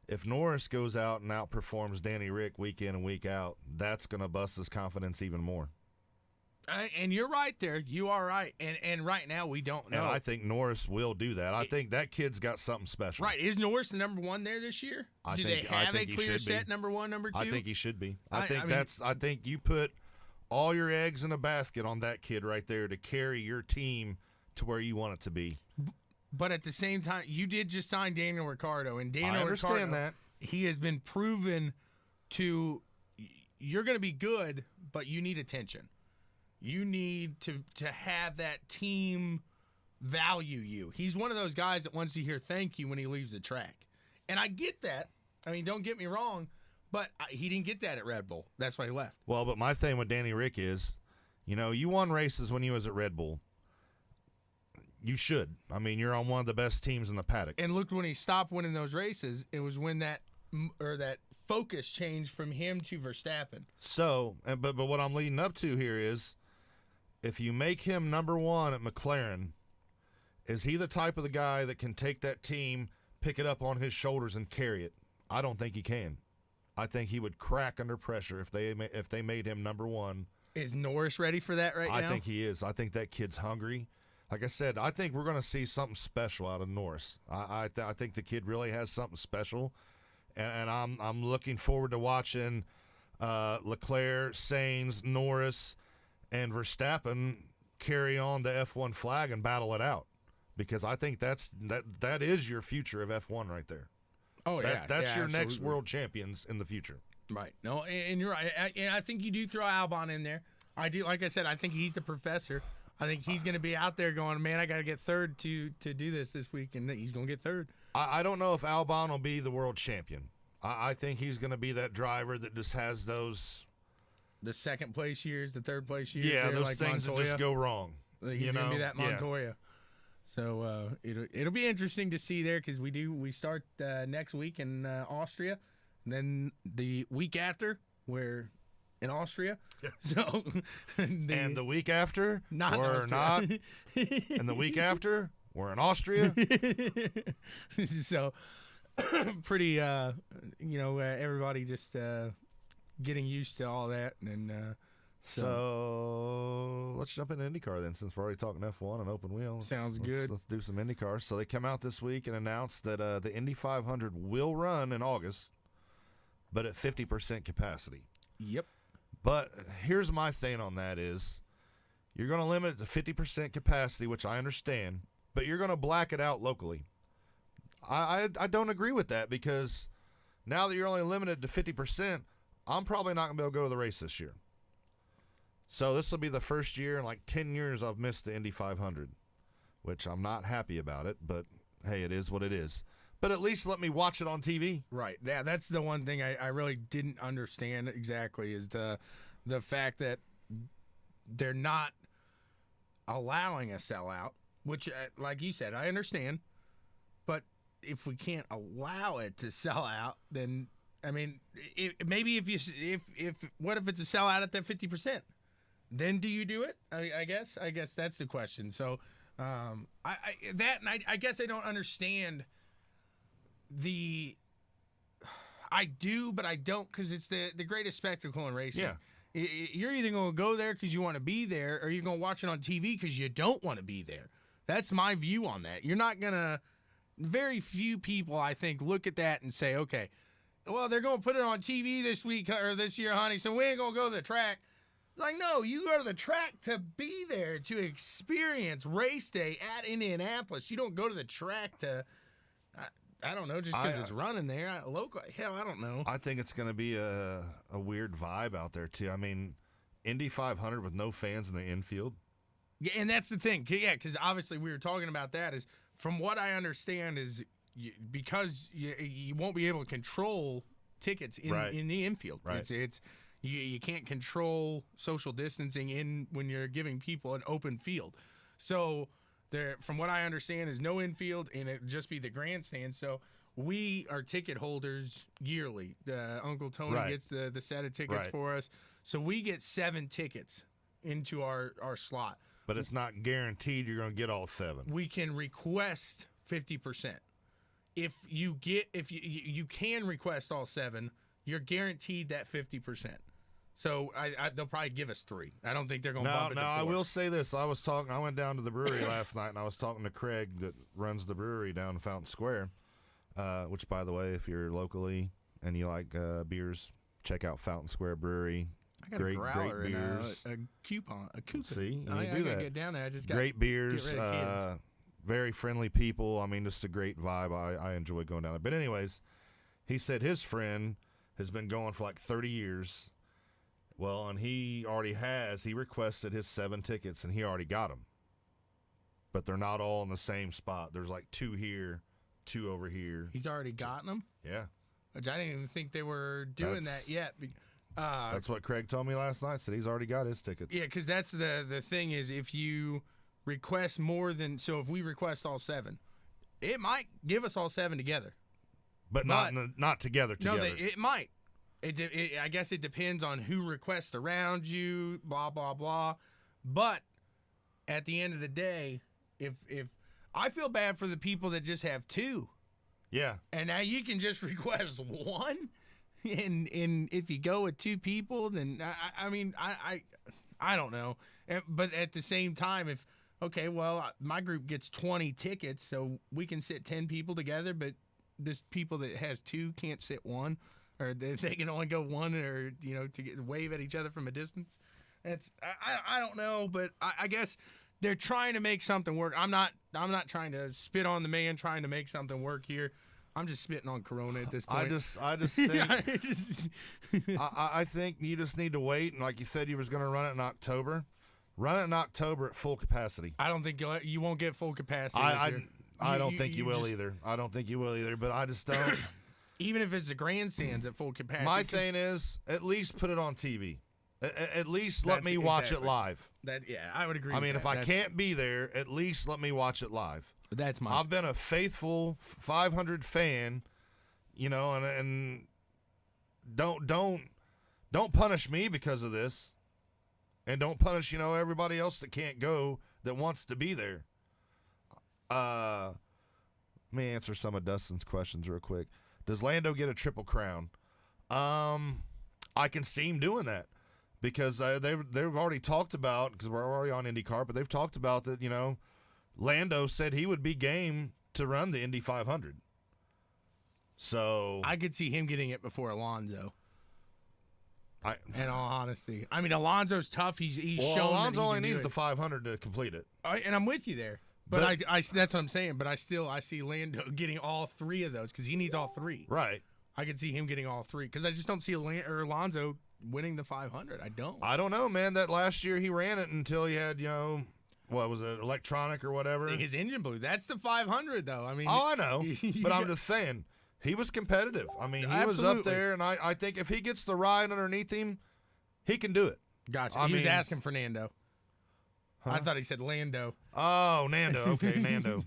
if Norris goes out and outperforms Danny Rick week in and week out, that's going to bust his confidence even more. And you're right there. You are right. And right now we don't know. And I think Norris will do that. I think that kid's got something special. Right. Is Norris the number one there this year? Do they have a clear set number one, number two? I think he should be. I think you put all your eggs in a basket on that kid right there to carry your team to where you want it to be. But at the same time, you did just sign Daniel Ricciardo, and Daniel I understand that. He has been proven to you're going to be good, but you need attention. You need to have that team value you. He's one of those guys that wants to hear thank you when he leaves the track. And I get that. I mean, don't get me wrong, but he didn't get that at Red Bull. That's why he left. Well, but my thing with Danny Rick is, you won races when you was at Red Bull. You should. I mean, you're on one of the best teams in the paddock. And look, when he stopped winning those races, it was when that focus changed from him to Verstappen. So, but what I'm leading up to here is, if you make him number one at McLaren, is he the type of the guy that can take that team, pick it up on his shoulders, and carry it? I don't think he can. I think he would crack under pressure if they made him number one. Is Norris ready for that now? I think he is. I think that kid's hungry. Like I said, I think we're going to see something special out of Norris. I think the kid really has something special, and I'm looking forward to watching Leclerc, Sainz, Norris, and Verstappen carry on the F1 flag and battle it out, because I think that is your future of F1 right there. Oh, yeah. That's your absolutely. next world champions in the future. Right. No, and you're right. And I think you do throw Albon in there. I do. Like I said, I think he's the professor. I think he's going to be out there going, man, I got to get third to do this week, and he's going to get third. I don't know if Albon will be the world champion. I think he's going to be that driver that just has those... The second place years, the third place years. Yeah, those like things Montoya. that just go wrong. He's going to be that Montoya. Yeah. So it'll be interesting to see there, because we start next week in Austria, and then the week after we're in Austria. Yeah. So and the week after we're not, and the week after we're in Austria. So pretty, everybody just getting used to all that, and then. So let's jump into IndyCar then, since we're already talking F1 and open wheel. Sounds good. Let's do some IndyCar. So they come out this week and announce that the Indy 500 will run in August, but at 50% capacity. Yep. But here's my thing on that is, you're going to limit it to 50% capacity, which I understand, but you're going to black it out locally. I don't agree with that, because now that you're only limited to 50%, I'm probably not going to be able to go to the race this year. So this will be the first year in like 10 years I've missed the Indy 500, which I'm not happy about it, but hey, it is what it is. But at least let me watch it on TV. Right. Yeah, that's the one thing I really didn't understand exactly, is the fact that they're not allowing a sellout, which, like you said, I understand. But if we can't allow it to sell out, then, I mean, maybe what if it's a sellout at that 50%? Then do you do it? I guess that's the question. So I guess I don't understand I do, but I don't, because it's the greatest spectacle in racing. Yeah. You're either going to go there because you want to be there, or you're going to watch it on TV because you don't want to be there. That's my view on that. You're not going to – very few people, I think, look at that and say, okay, well, they're going to put it on TV this week or this year, honey, so we ain't going to go to the track. Like, no, you go to the track to be there, to experience race day at Indianapolis. You don't go to the track to – I don't know, just because it's running there. Local, hell, I don't know. I think it's going to be a weird vibe out there, too. I mean, Indy 500 with no fans in the infield. Yeah, and that's the thing. Yeah, because obviously we were talking about that. Is from what I understand is because you won't be able to control tickets in the infield. Right. It's you can't control social distancing when you're giving people an open field. So There, from what I understand, is no infield, and it just be the grandstand. So we are ticket holders yearly. Uncle Tony Right. gets the set of tickets Right. for us, so we get 7 tickets into our slot. But it's not guaranteed you're going to get all 7. We can request 50%. If you can request all 7, you're guaranteed that 50%. So they'll probably give us 3. I don't think they're going to bump it to 4. I will say this. I went down to the brewery last night, and I was talking to Craig that runs the brewery down in Fountain Square, which, by the way, if you're locally and you like beers, check out Fountain Square Brewery. I got great a growler beers. and a coupon. See, you I do gotta that. get down there. I just got Great beers, get rid of kids. very friendly people. I mean, just a great vibe. I enjoy going down there. But anyways, he said his friend has been going for like 30 years. Well, and he requested his 7 tickets, and he already got them. But they're not all in the same spot. There's like 2 here, 2 over here. He's already gotten them. Yeah. Which I didn't even think they were doing That's- that yet. That's what Craig told me last night. Said he's already got his tickets. Yeah, because that's the thing is if you request more than if we request all 7, it might give us all 7 together. But not together. No, it might. I guess it depends on who requests around you. Blah blah blah. But at the end of the day, if I feel bad for the people that just have 2, Yeah. and now you can just request 1. And if you go with 2 people, then I don't know. But at the same time, my group gets 20 tickets, so we can sit 10 people together. But this people that has 2 can't sit 1, or they can only go 1, or to wave at each other from a distance. I don't know, but I guess they're trying to make something work. I'm not trying to spit on the man trying to make something work here. I'm just spitting on Corona at this point. I just think I think you just need to wait, and like you said, you was going to run it in October. Run it in October at full capacity. I don't think you won't get full capacity. I don't think you will either. I don't think you will either. But I just don't. Even if it's the grandstands at full capacity. My thing is, at least put it on TV. At least let me watch it live. I would agree. I mean, if I can't be there, at least let me watch it live. But that's my. I've been a faithful 500 fan, and don't punish me because of this, and don't punish everybody else that can't go that wants to be there. Let me answer some of Dustin's questions real quick. Does Lando get a triple crown? I can see him doing that because they've already talked about, because we're already on IndyCar, but they've talked about that. Lando said he would be game to run the Indy 500. So I could see him getting it before Alonso. In all honesty, I mean, Alonso's tough. He's shown. Alonso that he only can needs do the it. 500 to complete it. And I'm with you there. But I that's what I'm saying. But I see Lando getting all 3 of those because he needs all 3. Right. I could see him getting all 3 because I just don't see Alonso winning the 500. I don't. I don't know, man. That last year he ran it until he had, what was it, electronic or whatever? His engine blew. That's the 500, though. I mean, I know, but I'm just saying he was competitive. I mean, he was up there, and I think if he gets the ride underneath him, he can do it. Gotcha. He was asking Fernando. Huh? I thought he said Lando. Oh, Nando. Okay, Nando.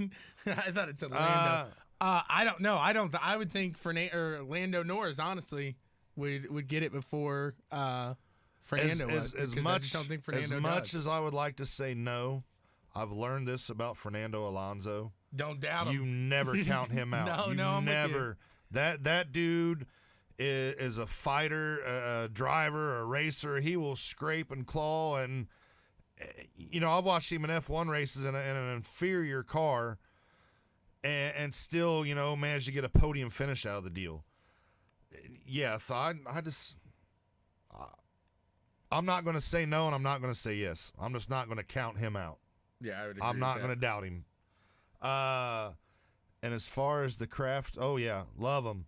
I thought it said Lando. I don't know. I would think Lando Norris honestly would get it before Fernando was. As much as I would like to say no, I've learned this about Fernando Alonso. Don't doubt him. You never count him out. I'm never. That dude is a fighter, a driver, a racer. He will scrape and claw, and I've watched him in F1 races in an inferior car, and still managed to get a podium finish out of the deal. Yeah, so I'm not going to say no, and I'm not going to say yes. I'm just not going to count him out. Yeah, I would agree. I'm not going to doubt him. And as far as the craft, oh yeah, love them.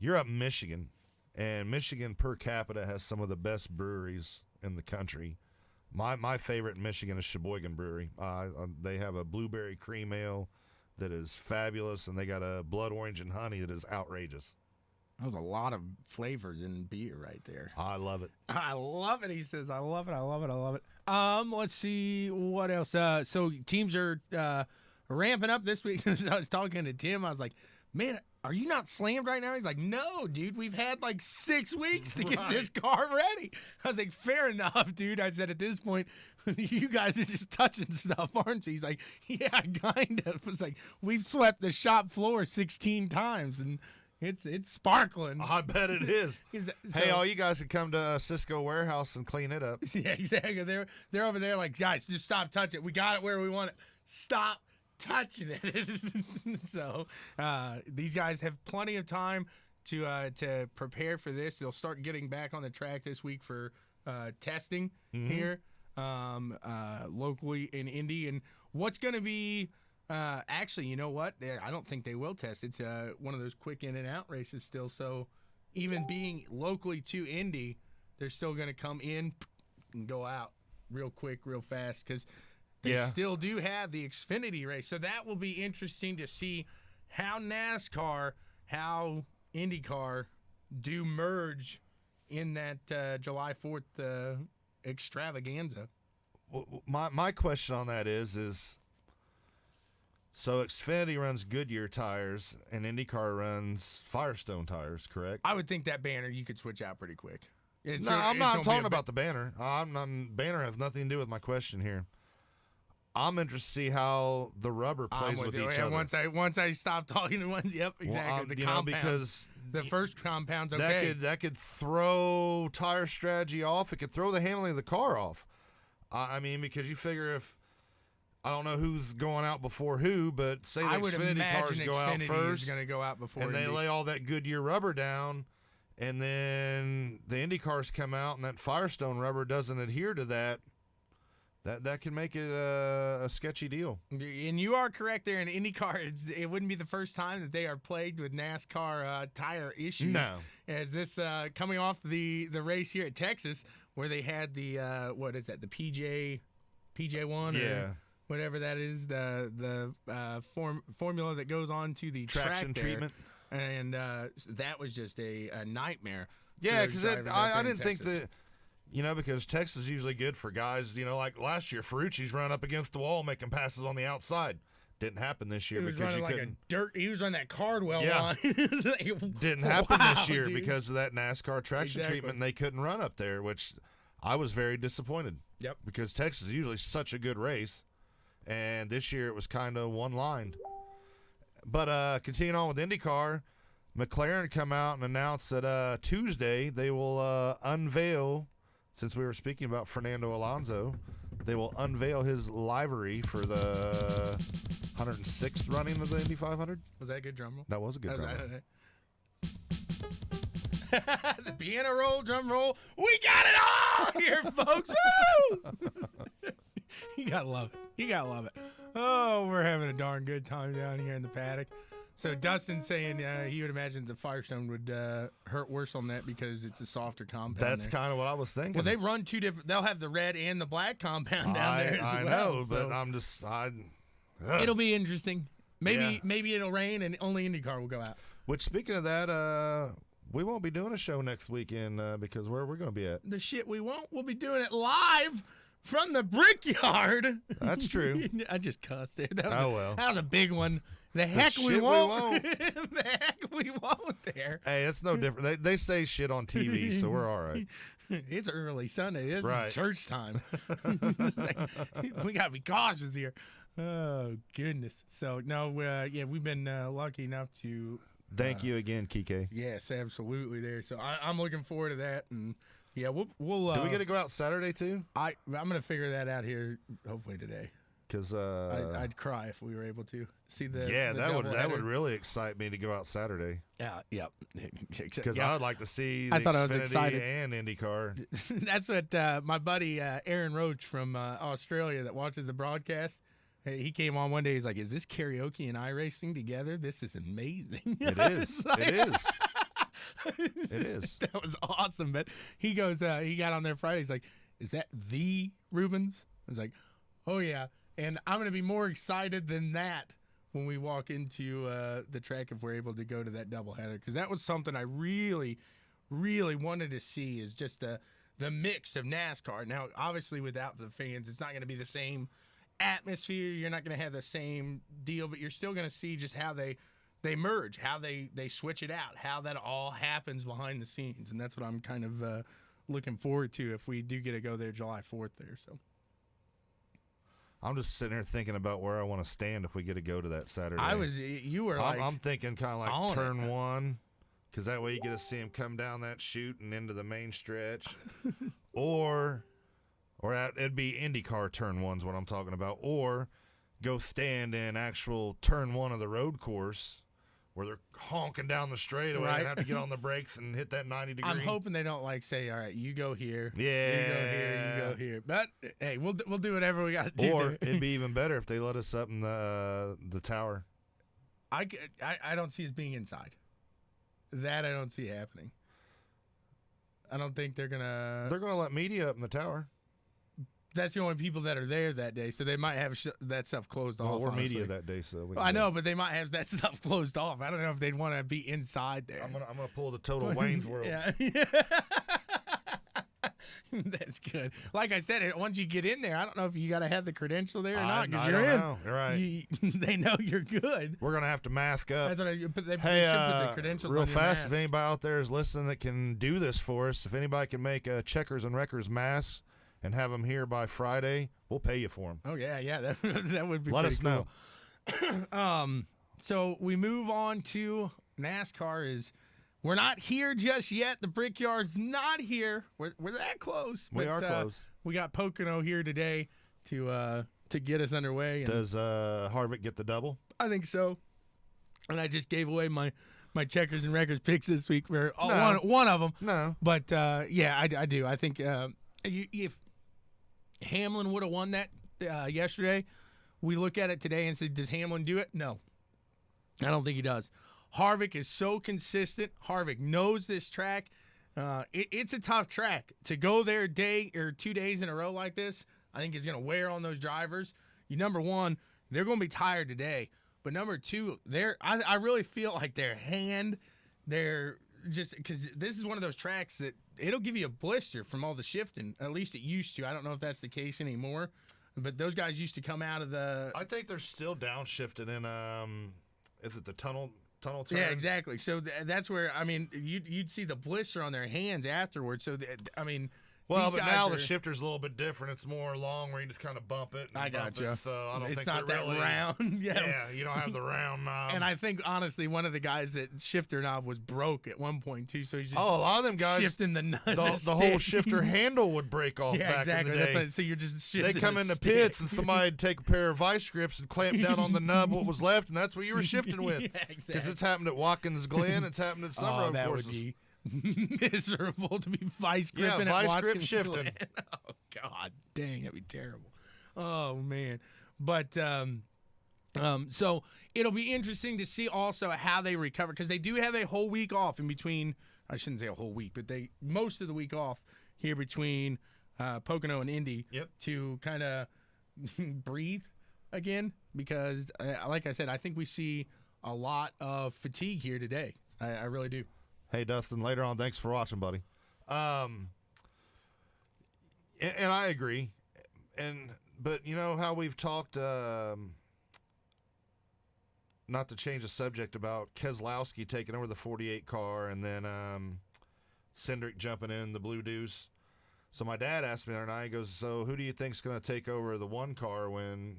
You're up in Michigan, and Michigan per capita has some of the best breweries in the country. My favorite in Michigan is Sheboygan Brewery. They have a blueberry cream ale that is fabulous, and they got a blood orange and honey that is outrageous. That was a lot of flavors in beer right there. I love it. I love it. He says, I love it. I love it. I love it. Let's see what else. So teams are ramping up this week. I was talking to Tim. I was like, man, are you not slammed right now? He's like, no, dude. We've had like 6 weeks to get this car ready. I was like, fair enough, dude. I said, at this point, you guys are just touching stuff, aren't you? He's like, yeah, kind of. It's like, we've swept the shop floor 16 times, and it's sparkling. I bet it is. Hey, all you guys can come to Cisco warehouse and clean it up. Yeah, exactly. They're over there like, guys, just stop touching it. We got it where we want it. Stop touching it. So these guys have plenty of time to prepare for this. They'll start getting back on the track this week for testing here locally in Indy. And what's going to be actually, you know what? I don't think they will test. It's one of those quick in and out races still. So even being locally to Indy, they're still going to come in and go out real quick, real fast, because they still do have the Xfinity race. So that will be interesting to see how NASCAR, how IndyCar do merge in that July 4th extravaganza. Well, my question on that is so Xfinity runs Goodyear tires and IndyCar runs Firestone tires, correct? I would think that banner you could switch out pretty quick. I'm not talking about the banner. Banner has nothing to do with my question here. I'm interested to see how the rubber plays with each other. Once I stop talking to ones, yep, exactly. The compound, because the first compound's okay. That could throw tire strategy off. It could throw the handling of the car off. I mean, because you figure if I don't know who's going out before who, but say the Xfinity cars go out first, going to go out before, and they lay all that Goodyear rubber down, and then the Indy cars come out, and that Firestone rubber doesn't adhere to that. That can make it a sketchy deal. And you are correct there. In IndyCar, it wouldn't be the first time that they are plagued with NASCAR tire issues. No. As this coming off the race here at Texas, where they had the what is that? The PJ1 or whatever that is, the formula that goes on to the traction treatment, and that was just a nightmare. Yeah, because I didn't think that. You know, because Texas is usually good for guys, you know, like last year, Ferrucci's run up against the wall making passes on the outside. Didn't happen this year because you couldn't. He was running that Cardwell line. Didn't happen this year because of that NASCAR traction treatment, and they couldn't run up there, which I was very disappointed. Yep. Because Texas is usually such a good race, and this year it was kind of one-lined. But continuing on with IndyCar, McLaren come out and announced that Tuesday they will unveil. Since we were speaking about Fernando Alonso, they will unveil his livery for the 106th running of the Indy 500. Was that a good drum roll? That was a good drum roll. The piano roll, drum roll. We got it all here, folks. Woo! You gotta love it. You gotta love it. Oh, we're having a darn good time down here in the paddock. So Dustin's saying he would imagine the Firestone would hurt worse on that because it's a softer compound. That's kind of what I was thinking. Well, they run two different. They'll have the red and the black compound down there as well. I know, but I'm just. It'll be interesting. Maybe it'll rain and only IndyCar will go out. Which, speaking of that, we won't be doing a show next weekend because where we're going to be at. The shit we won't. We'll be doing it live from the Brickyard. That's true. I just cussed there. That was a big one. The heck we won't. The heck we won't there. Hey, it's no different. They say shit on TV, so we're all right. It's early Sunday. This is church time. We got to be cautious here. Oh, goodness. So, no, we've been lucky enough to. Thank you again, Kike. Yes, absolutely there. So I'm looking forward to that. And, yeah, we'll do we get to go out Saturday, too? I'm going to figure that out here hopefully today. Because I'd cry if we were able to see the that would really excite me to go out Saturday. Yeah. Because I would like to see the Xfinity and IndyCar. That's what my buddy Aaron Roach from Australia that watches the broadcast. He came on one day. He's like, "Is this karaoke and iRacing together? This is amazing." It is. It is. It is. That was awesome. But he goes, he got on there Friday. He's like, "Is that the Rubens?" I was like, "Oh yeah." And I'm going to be more excited than that when we walk into the track if we're able to go to that doubleheader, because that was something I really, really wanted to see, is just the mix of NASCAR. Now, obviously, without the fans, it's not going to be the same atmosphere. You're not going to have the same deal, but you're still going to see just how they merge, how they switch it out, how that all happens behind the scenes, and that's what I'm kind of looking forward to if we do get to go there July 4th there. So I'm just sitting here thinking about where I want to stand if we get to go to that Saturday. You were like, I'm thinking kind of like on turn it. one, because that way you get to see him come down that chute and into the main stretch, or it'd be IndyCar turn one's what I'm talking about, or go stand in actual turn one of the road course, where they're honking down the straightaway Right. and have to get on the brakes and hit that 90 degree. I'm hoping they don't like say, all right, you go here, Yeah. you go here, you go here. But hey, we'll do whatever we got to do. Or there. it'd be even better if they let us up in the tower. I don't see us being inside. That I don't see happening. I don't think they're gonna. They're going to let media up in the tower. That's the only people that are there that day, so they might have that stuff closed Well, off. we're honestly. media that day, so we Well, I know, but they might have that stuff closed off. I don't know if they'd want to be inside there. I'm gonna pull the total Wayne's World. Yeah. That's good. Like I said, once you get in there, I don't know if you got to have the credential there or not, because I you're don't in. know. You're right. They know you're good. We're gonna have to mask up. That's what they Hey, should put the credentials real on your fast, if mask. anybody out there is listening that can do this for us, if anybody can make Checkers and Wreckers masks and have them here by Friday, we'll pay you for them. Oh yeah, that would be. Let pretty us cool. know. So we move on to NASCAR. We're not here just yet. The Brickyard's not here. We're that close. We but, are close. We got Pocono here today to get us underway. And Does Harvick get the double? I think so. And I just gave away my Checkers and Wreckers picks this week for No. one of them. No. But yeah, I do. I think if Hamlin would have won that yesterday, we look at it today and say, does Hamlin do it? No. I don't think he does. Harvick is so consistent. Harvick knows this track. It's a tough track. To go there day or 2 days in a row like this, I think is going to wear on those drivers. Number one, they're going to be tired today. But number two, I really feel like they're just, because this is one of those tracks that it'll give you a blister from all the shifting. At least it used to. I don't know if that's the case anymore. But those guys used to come out of the. I think they're still downshifted in is it the tunnel turn? Yeah, exactly. So that's where, I mean, you'd see the blister on their hands afterwards. So I mean, Well, these but guys now are, the shifter's a little bit different. It's more long where you just kind of bump it. And I bump gotcha. It, so I don't it's think not they're that really round. Yeah, you don't have the round knob. And I think honestly, one of the guys that shifter knob was broke at one point too. So he's just a lot of them guys, shifting the the whole shifter handle would break off. Yeah, back exactly. In the day. That's so you're just shifting. They come a in the stick. pits and somebody'd take a pair of vice grips and clamp down on the nub what was left, and that's what you were shifting with. Yeah, Because exactly. it's happened at Watkins Glen, it's happened at some road that courses. would be miserable to be vice gripping vice at grip Watkins shifting. Glen. Oh God, dang, that'd be terrible. Oh man, but so it'll be interesting to see also how they recover, because they do have a whole week off in between. I shouldn't say a whole week, but most of the week off here between Pocono and Indy to kind of breathe again, because like I said, I think we see a lot of fatigue here today. I really do. Hey, Dustin, later on, thanks for watching, buddy. And I agree. But you know how we've talked, not to change the subject, about Keselowski taking over the 48 car and then Cindric jumping in the Blue Deuce. So my dad asked me the other night, he goes, so who do you think's going to take over the one car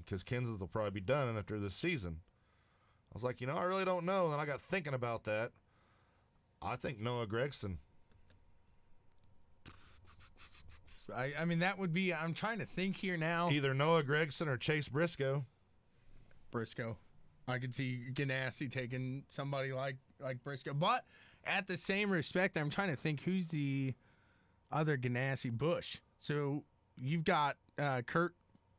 because Kenseth will probably be done after this season? I was like, I really don't know. And then I got thinking about that. I think Noah Gragson. I mean, that would be, I'm trying to think here now. Either Noah Gragson or Chase Briscoe. Briscoe. I could see Ganassi taking somebody like Briscoe. But at the same respect, I'm trying to think who's the other Ganassi. Busch. So you've got Kurt,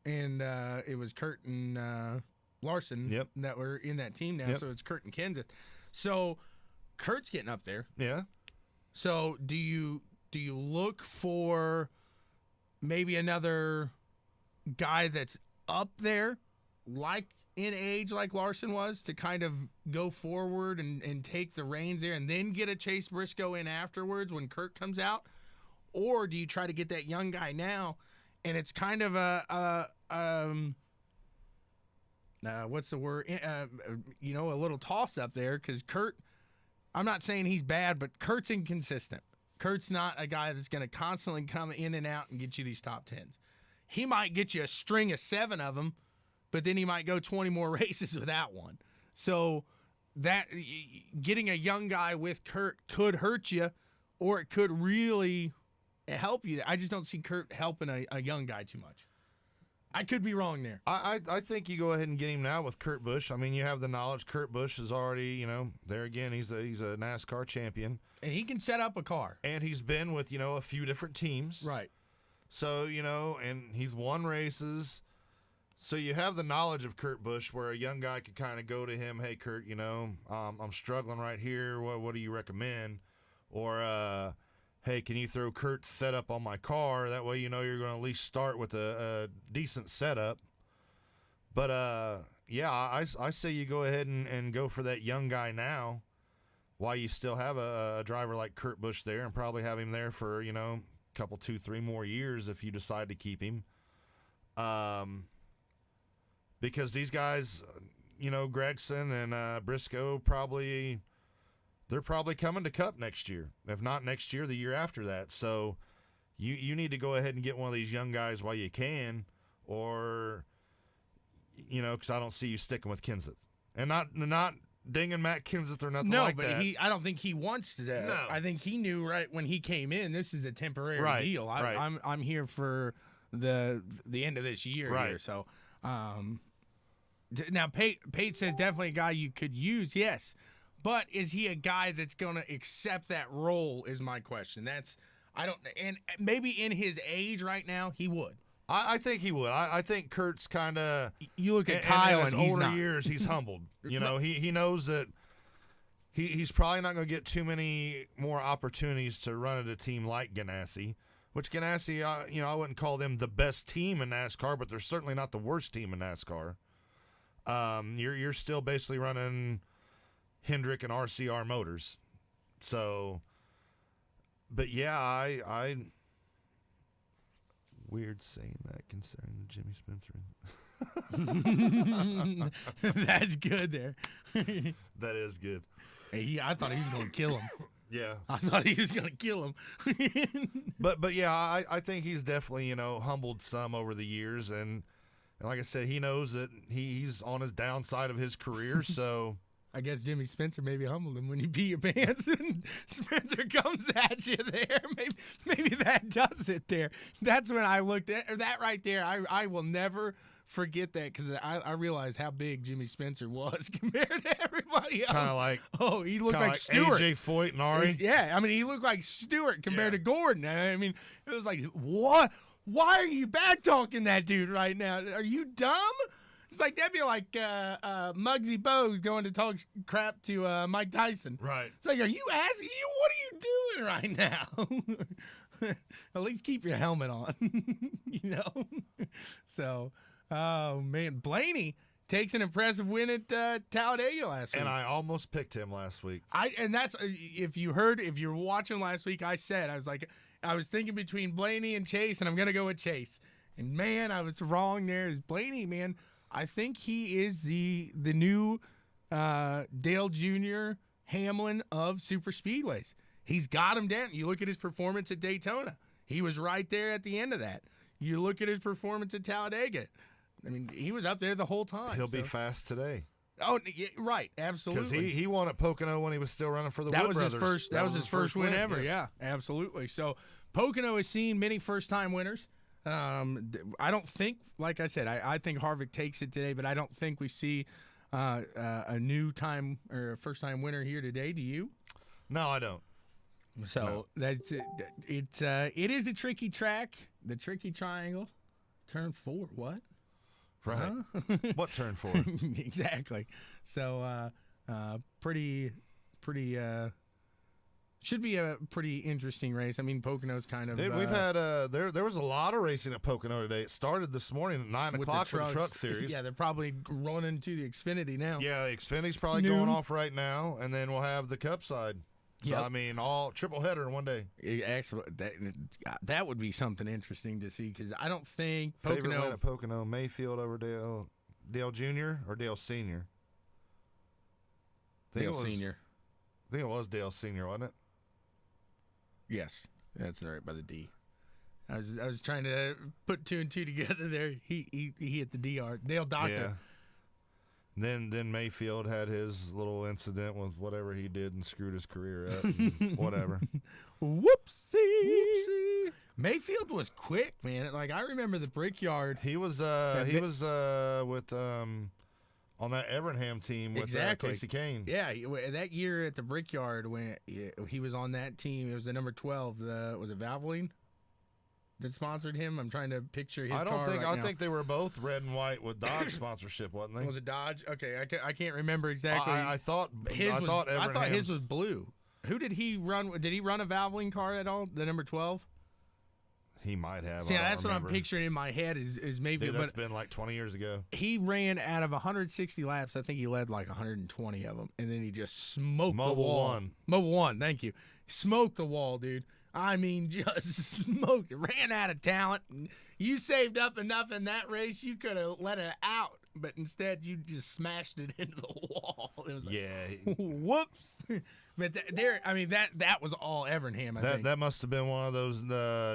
and it was Kurt and Larson that were in that team now. So it's Kurt and Kenseth. So Kurt's getting up there. Yeah. So do you look for maybe another guy that's up there like in age like Larson was to kind of go forward and take the reins there and then get a Chase Briscoe in afterwards when Kurt comes out? Or do you try to get that young guy now? And it's kind of what's the word? A little toss up there because Kurt, I'm not saying he's bad, but Kurt's inconsistent. Kurt's not a guy that's going to constantly come in and out and get you these top 10s. He might get you a string of 7 of them, but then he might go 20 more races without one. So that getting a young guy with Kurt could hurt you, or it could really help you. I just don't see Kurt helping a young guy too much. I could be wrong there. I think you go ahead and get him now with Kurt Busch. I mean, you have the knowledge. Kurt Busch is already, there again. He's a NASCAR champion, and he can set up a car. And he's been with a few different teams, right? So and he's won races. So you have the knowledge of Kurt Busch, where a young guy could kind of go to him, hey Kurt, I'm struggling right here. What do you recommend? Or hey, can you throw Kurt's setup on my car? That way you're going to at least start with a decent setup. But, I say you go ahead and go for that young guy now while you still have a driver like Kurt Busch there, and probably have him there for, a couple, 2-3 more years if you decide to keep him. Because these guys, Gregson and Briscoe they're probably coming to Cup next year. If not next year, the year after that. So you need to go ahead and get one of these young guys while you can, or, because I don't see you sticking with Kenseth. And not dinging Matt Kenseth or nothing like that. No, but I don't think he wants to. No. I think he knew right when he came in, this is a temporary deal. I'm here for the end of this year here. So now Pate says definitely a guy you could use, yes. But is he a guy that's going to accept that role is my question. And maybe in his age right now, he would. I think he would. I think Kurt's kind of. You look at Kyle in his and he's older not. years, he's humbled. He knows that he's probably not going to get too many more opportunities to run at a team like Ganassi. Which Ganassi, I wouldn't call them the best team in NASCAR, but they're certainly not the worst team in NASCAR. You're still basically running Hendrick and RCR motors. So, but yeah, I weird saying that concerning Jimmy Spencer. That's good there. That is good. Hey, I thought he was going to kill him. Yeah. I thought he was going to kill him. but yeah, I think he's definitely, humbled some over the years. And like I said, he knows that he's on his downside of his career, so... I guess Jimmy Spencer maybe humbled him when you pee your pants and Spencer comes at you there. Maybe that does it there. That's when I looked at that right there. I will never forget that because I realized how big Jimmy Spencer was compared to everybody else. Kind of like he looked like Stewart. AJ Foyt and Ari. Yeah, I mean he looked like Stewart compared to Gordon. I mean it was like what? Why are you bad talking that dude right now? Are you dumb? It's like that'd be like Muggsy Bogues going to talk crap to Mike Tyson. Right. It's like, are you asking you? What are you doing right now? At least keep your helmet on, So, oh man, Blaney takes an impressive win at Talladega last week. And I almost picked him last week. And that's if you're watching last week, I was thinking between Blaney and Chase, and I'm gonna go with Chase. And man, I was wrong there. Is Blaney, man? I think he is the new Dale Jr. Hamlin of super speedways. He's got him down. You look at his performance at Daytona. He was right there at the end of that. You look at his performance at Talladega. I mean, he was up there the whole time. He'll be fast today. Oh, yeah, right, absolutely. Because he won at Pocono when he was still running for the Wood Brothers. That was his first win ever. Yes. Yeah, absolutely. So Pocono has seen many first-time winners. I don't think, like I said, I think Harvick takes it today, but I don't think we see a new time or a first-time winner here today. Do you? No, I don't. So that's it. It is a tricky track, the tricky triangle. Turn 4, what? Right. What turn 4? Exactly. So pretty Should be a pretty interesting race. I mean, Pocono's kind of. Dude, we've had there was a lot of racing at Pocono today. It started this morning at 9 with o'clock the with the truck series. Yeah, they're probably running to the Xfinity now. Yeah, the Xfinity's probably Noon. going off right now, and then we'll have the Cup side. So Yep. I mean, all triple header in one day. Actually, that would be something interesting to see because I don't think Favorite win Pocono. at Pocono, Mayfield over Dale Jr. or Dale Senior. Dale Senior. I think it was Dale Senior, wasn't it? Yes, that's right by the D. I was trying to put 2 and 2 together there. He hit the DR. Dale Doctor. Yeah. Then Mayfield had his little incident with whatever he did and screwed his career up. And whatever. Whoopsie. Mayfield was quick, man. Like I remember the Brickyard. He was with on that Evernham team with Exactly. Casey Kane. Yeah, that year at the Brickyard when he was on that team, it was the number 12. Was it Valvoline that sponsored him? I'm trying to picture his I car right now. think they were both red and white with Dodge sponsorship, wasn't they? Was it Dodge? Okay, I can't remember exactly. I thought his Evernham's was blue. Who did he run? Did he run a Valvoline car at all? The number 12. He might have. See, I don't that's remember. what I'm picturing in my head is Mayfield. Dude, that's but been like 20 years ago. he ran out of 160 laps. I think he led like 120 of them, and then he just smoked the wall. Mobile One, thank you. Smoked the wall, dude. I mean, just smoked it. Ran out of talent. You saved up enough in that race, you could have let it out, but instead you just smashed it into the wall. It was like, Yeah. whoops. But that was all Evernham, I think. That must have been one of those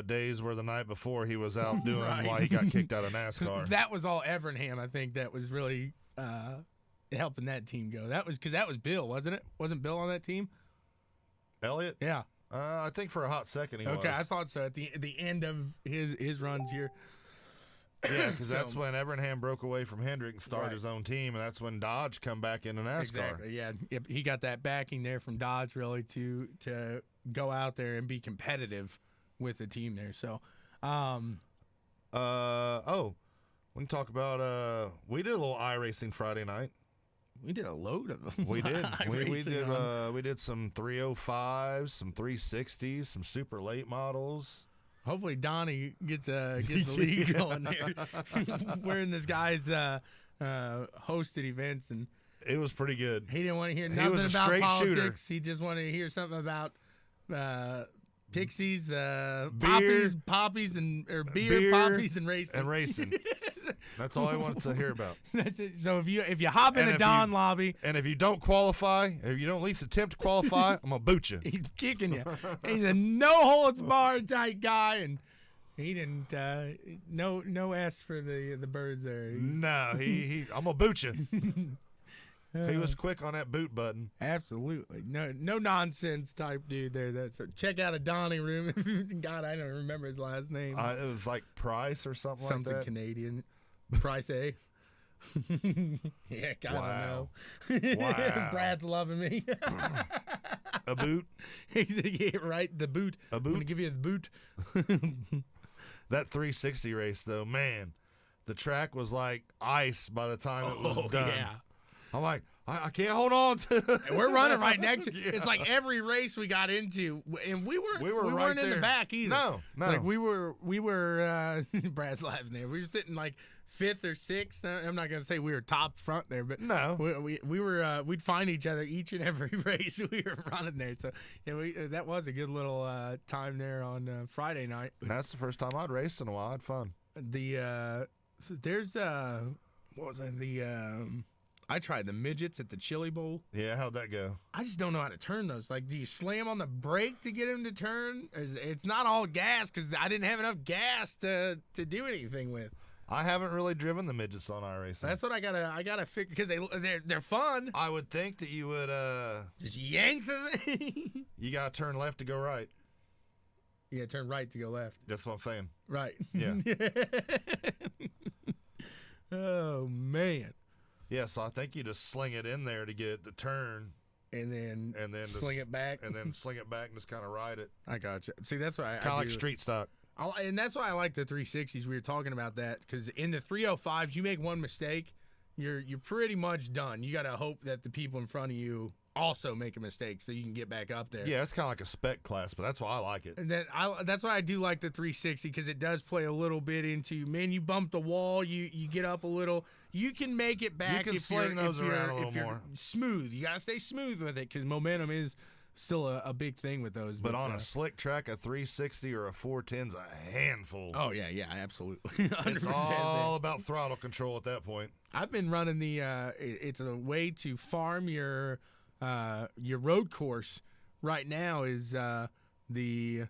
days where the night before he was out doing Right. why he got kicked out of NASCAR. That was all Evernham, I think. That was really helping that team go. That was because that was Bill, wasn't it? Wasn't Bill on that team? Elliott? Yeah. I think for a hot second he was. Okay, I thought so. At the end of his runs here. Yeah, because that's So- when Evernham broke away from Hendrick and started Right. his own team, and that's when Dodge come back into NASCAR. Exactly. Yeah. Yep, he got that backing there from Dodge really to go out there and be competitive with the team there. So, We can talk on we did a little iRacing Friday night. we did a load of them. We did. iRacing We did some 305s, some 360s, some super late models. Hopefully Donnie gets the league going there. Wearing this guy's hosted events, and It was pretty good. he didn't want to hear He nothing was a about straight politics. shooter. He just wanted to hear something about pixies, Beer. poppies, and Beer poppies, and racing. And racing. That's all I wanted to hear about. That's it. So if you hop in And the if Don you- lobby, And if you don't qualify, if you don't at least attempt to qualify, I'm going to boot you. he's kicking you. He's a no holds barred type guy, and he didn't no S for the birds there. No, I'm going to boot you. He was quick on that boot button. Absolutely no nonsense type dude there. So check out a Donnie room. God, I don't remember his last name. It was like Price or something Something like that. Canadian. Price A. Yeah, I Wow. don't know. Wow. Brad's loving me. A boot. He's yeah, right. The boot. A I'm gonna boot. give you the boot. That 360 race, though, man, the track was like ice by the time it was done. Yeah. I'm like, I can't hold on to. And we're running right next to Yeah. It's like every race we got into, and we right weren't in the there. back either. No. Like we were Brad's laughing there. We were sitting like 5th or 6th. I'm not gonna say we were top front there, but No. we were we'd find each other each and every race we were running there. So yeah, that was a good little time there on Friday night. That's the first time I'd raced in a while. I had fun. So there's what was it? I tried the midgets at the Chili Bowl. Yeah, how'd that go? I just don't know how to turn those. Like, do you slam on the brake to get him to turn? It's not all gas because I didn't have enough gas to do anything with. I haven't really driven the midgets on iRacing. That's what I gotta figure because they're fun. I would think that you would Just yank the thing. you gotta turn left to go right. Yeah, turn right to go left. That's what I'm saying. Right. Yeah. Oh man. Yeah, so I think you just sling it in there to get it to turn And then sling just- it back. and then sling it back and just kind of ride it. I gotcha. See, that's why Kind of like street stock. And that's why I like the 360s. We were talking about that because in the 305s, you make one mistake, you're pretty much done. You got to hope that the people in front of you also make a mistake so you can get back up there. Yeah, it's kind of like a spec class, but that's why I like it. And then that's why I do like the 360 because it does play a little bit into, man, you bump the wall, you get up a little, you can make it back You can sling those around a little more. Smooth. You got to stay smooth with it because momentum is still a big thing with those. But on a slick track, a 360 or a 410's a handful. Oh, yeah, absolutely. 100% It's all about throttle control at that point. I've been running the it's a way to farm your road course right now is the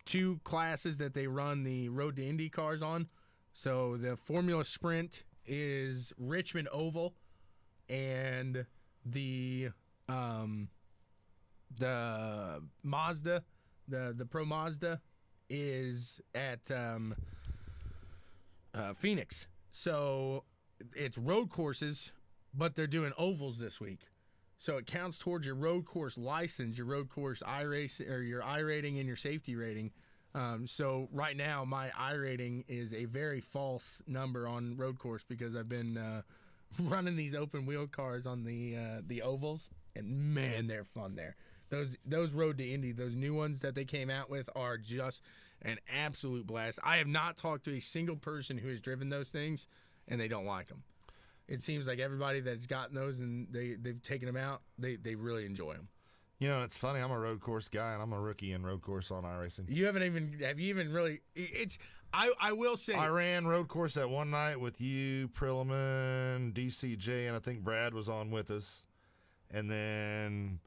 two classes that they run the Road to Indy cars on. So the Formula Sprint is Richmond Oval, and the Mazda, the Pro Mazda is at Phoenix. So it's road courses, but they're doing ovals this week. So it counts towards your road course license, your road course iRace, or your iRating and your safety rating. So right now, my iRating is a very false number on road course because I've been running these open wheel cars on the ovals, and man, they're fun there. Those Road to Indy, those new ones that they came out with are just an absolute blast. I have not talked to a single person who has driven those things, and they don't like them. It seems like everybody that's gotten those and they've taken them out, they really enjoy them. You know, it's funny. I'm a road course guy, and I'm a rookie in road course on iRacing. Have you even really? I will say. I ran road course that one night with you, Prilliman, DCJ, and I think Brad was on with us. And then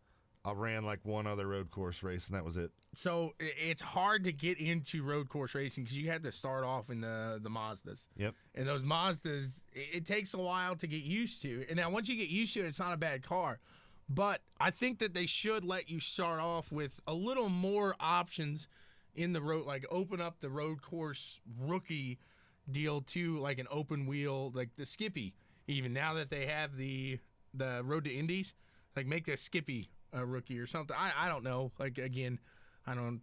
I ran like one other road course race, and that was it. So it's hard to get into road course racing because you have to start off in the Mazdas. Yep. And those Mazdas, it takes a while to get used to. And now once you get used to it, it's not a bad car. But I think that they should let you start off with a little more options in the road, like open up the road course rookie deal to like an open wheel, like the Skippy. Even now that they have the Road to Indies, like make the Skippy a rookie or something. I don't know. Like again, I don't.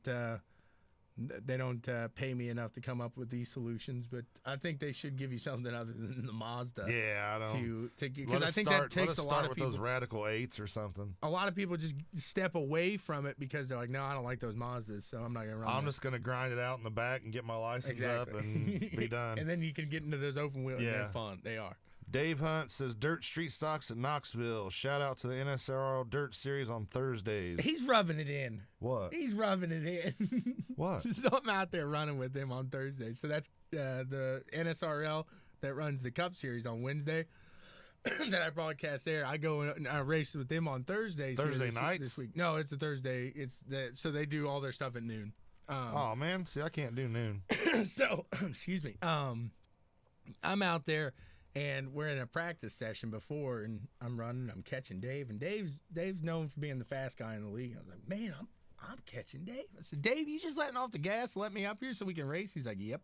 They don't pay me enough to come up with these solutions, but I think they should give you something other than the Mazda. Yeah, I don't. Because I think that takes a lot of people. With those Radical 8s or something. A lot of people just step away from it because they're like, no, I don't like those Mazdas, so I'm not gonna run. I'm just gonna grind it out in the back and get my license up and be done. And then you can get into those open wheels. Yeah, and they're fun. They are. Dave Hunt says Dirt Street Stocks at Knoxville. Shout out to the NSRL Dirt Series on Thursdays. He's rubbing it in. What? He's rubbing it in. What? So I'm out there running with him on Thursday. So that's the NSRL that runs the Cup Series on Wednesday that I broadcast there. I go and I race with them on Thursdays. Thursday nights? This week. No, it's a Thursday. So they do all their stuff at noon. Oh man, see, I can't do noon. So excuse me. I'm out there. And we're in a practice session before, and I'm running. I'm catching Dave, and Dave's known for being the fast guy in the league. I was like, man, I'm catching Dave. I said, Dave, you just letting off the gas, let me up here so we can race. He's like, yep.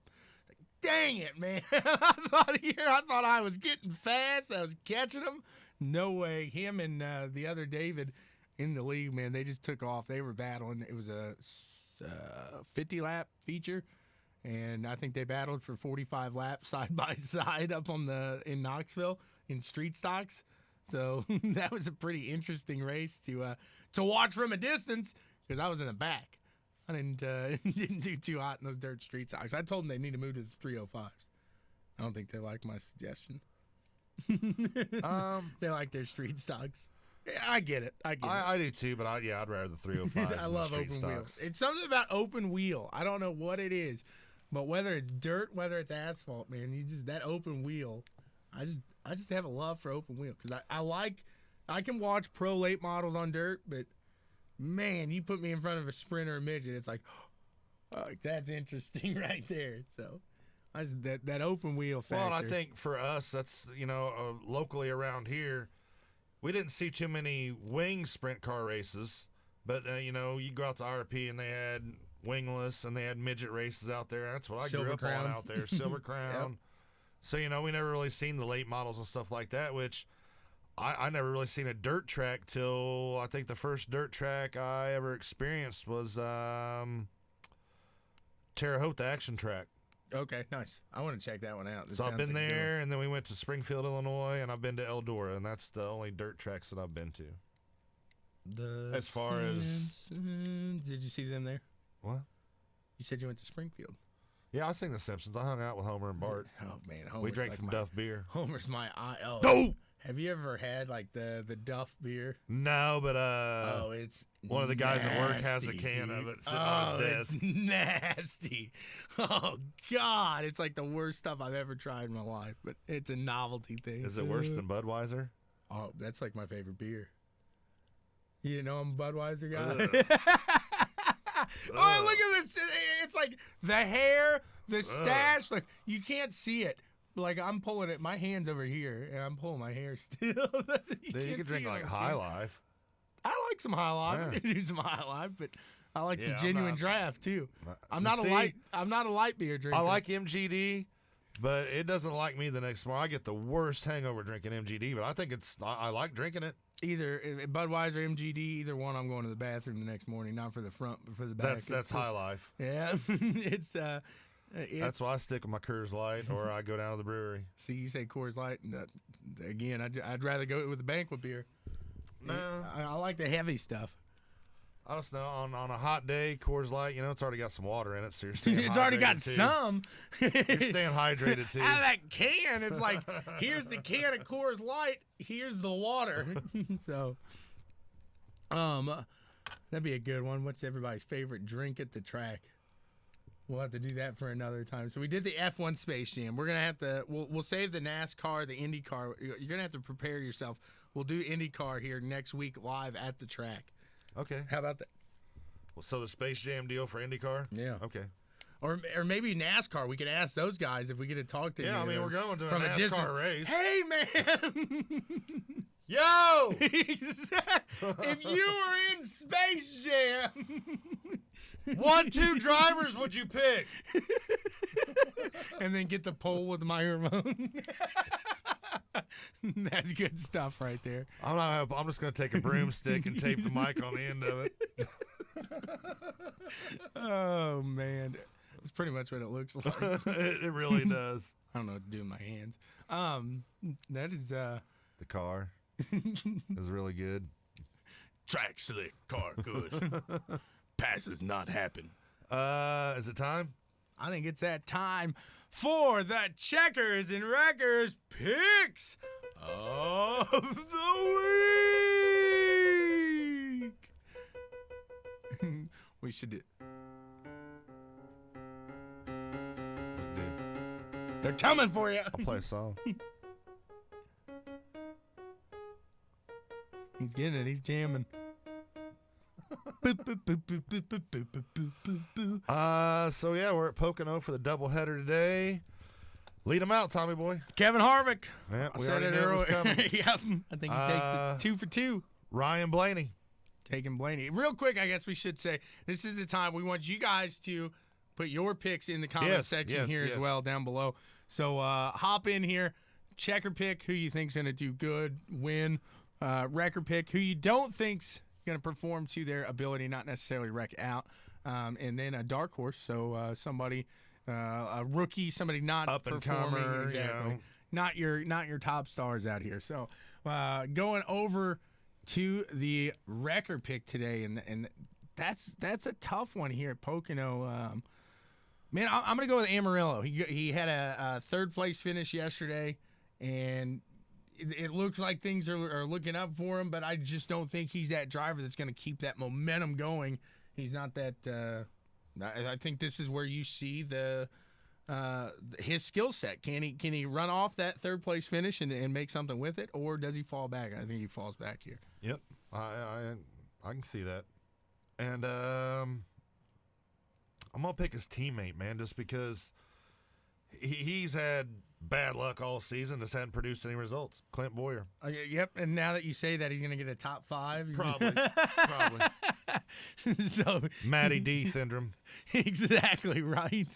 Like, dang it, man! I thought I was getting fast. I was catching him. No way. Him and the other David in the league, man, they just took off. They were battling. It was a 50 lap feature. And I think they battled for 45 laps side by side up in Knoxville in street stocks. So that was a pretty interesting race to watch from a distance because I was in the back. I didn't do too hot in those dirt street stocks. I told them they need to move to the 305s. I don't think they like my suggestion. They like their street stocks. Yeah, I get it. I do too, but I'd rather the 305s. I love open wheels. It's something about open wheel. I don't know what it is. But whether it's dirt, whether it's asphalt, man, that open wheel, I just have a love for open wheel because I can watch pro late models on dirt, but man, you put me in front of a sprint or a midget, it's like, oh, that's interesting right there. So that open wheel factor. Well, and I think for us, that's locally around here, we didn't see too many wing sprint car races, but you go out to RP and they had wingless, and they had midget races out there. That's what I grew up on out there. Silver Crown. Yep. So, we never really seen the late models and stuff like that, which I never really seen a dirt track till I think the first dirt track I ever experienced was Terre Haute Action Track. Okay, nice. I want to check that one out. It So I've sounds been like a good one. there, and then we went to Springfield, Illinois, and I've been to Eldora, and that's the only dirt tracks that I've been to. As far as- Simpsons. Did you see them there? What? You said you went to Springfield. Yeah, I seen The Simpsons. I hung out with Homer and Bart. Oh man, Homer's We drank like some my, Duff beer. Homer's my eye. Oh. No! Have you ever had like the Duff beer? No, but Oh, it's one of the guys at work has a nasty, can dude. of it sitting on his desk. It's nasty. Oh God, it's like the worst stuff I've ever tried in my life. But it's a novelty thing. Is it worse than Budweiser? Oh, that's like my favorite beer. You didn't know I'm a Budweiser guy? Oh, look at this. It's like the hair, the stash. Like, you can't see it. Like, I'm pulling it. My hand's over here, and I'm pulling my hair still. You can't can see drink it like on High camera. Life. I like some High Life. Yeah. I can do some High Life, but I like some Yeah, I'm genuine not- draft, too. I'm You not see, I'm not a light beer drinker. I like MGD, but it doesn't like me the next morning. I get the worst hangover drinking MGD, but I think I like drinking it. either Budweiser, MGD, either one. I'm going to the bathroom the next morning, not for the front, but for the back. That's High Life. Yeah, it's That's why I stick with my Coors Light, or I go down to the brewery. See, you say Coors Light. And, again, I'd rather go with the banquet beer. No, I like the heavy stuff. I just know on a hot day, Coors Light, it's already got some water in it, so you're staying It's already got hydrated, too. some. You're staying hydrated too. Out of that can, it's like, here's the can of Coors Light, here's the water. So, that'd be a good one. What's everybody's favorite drink at the track? We'll have to do that for another time. So we did the F1 Space Jam. We're gonna have to. We'll save the NASCAR, the IndyCar. You're gonna have to prepare yourself. We'll do IndyCar here next week live at the track. Okay. How about that? Well, so the Space Jam deal for IndyCar? Yeah. Okay. Or maybe NASCAR. We could ask those guys if we get to talk to. Yeah, any I mean, of we're those going to a from NASCAR distance. race. Hey, man. Yo! If you were in Space Jam, 1-2 drivers would you pick? and then get the pole with the microphone. That's good stuff right there. I'm just going to take a broomstick and tape the mic on the end of it. Oh man, that's pretty much what it looks like. It really does. I don't know what to do with my hands. That is The car is really good. track slick, car good. Passes not happen. Is it time? I think it's that time for the Checkers and Wreckers picks of the week. We should do. They're coming for you. I'll play a song. He's getting it. He's jamming. So yeah, we're at Pocono for the doubleheader today. Lead them out, Tommy boy. Kevin Harvick. Yeah, I we said already it knew it was earlier. coming. Yep. I think he takes it 2 for 2. Ryan Blaney. Taking Blaney. Real quick, I guess we should say this is the time we want you guys to put your picks in the comment Yes, section yes, here yes. as well down below. So hop in here, checker pick who you think's gonna do good, win. Wrecker pick who you don't think's gonna perform to their ability, not necessarily wreck out. And then a dark horse, so somebody, a rookie, somebody not Up and performing comer, exactly, not your top stars out here. So going over to the Wrecker pick today, and that's a tough one here at Pocono. Man, I'm gonna go with Amarillo. He had a third place finish yesterday, and it looks like things are looking up for him. But I just don't think he's that driver that's gonna keep that momentum going. He's not that. I think this is where you see his skill set. Can he run off that third place finish and make something with it, or does he fall back? I think he falls back here. Yep, I can see that. And I'm gonna pick his teammate, man, just because he's had bad luck all season, just hadn't produced any results. Clint Boyer, Yep. And now that you say that, he's gonna get a top 5. probably. So Matty D syndrome. exactly right.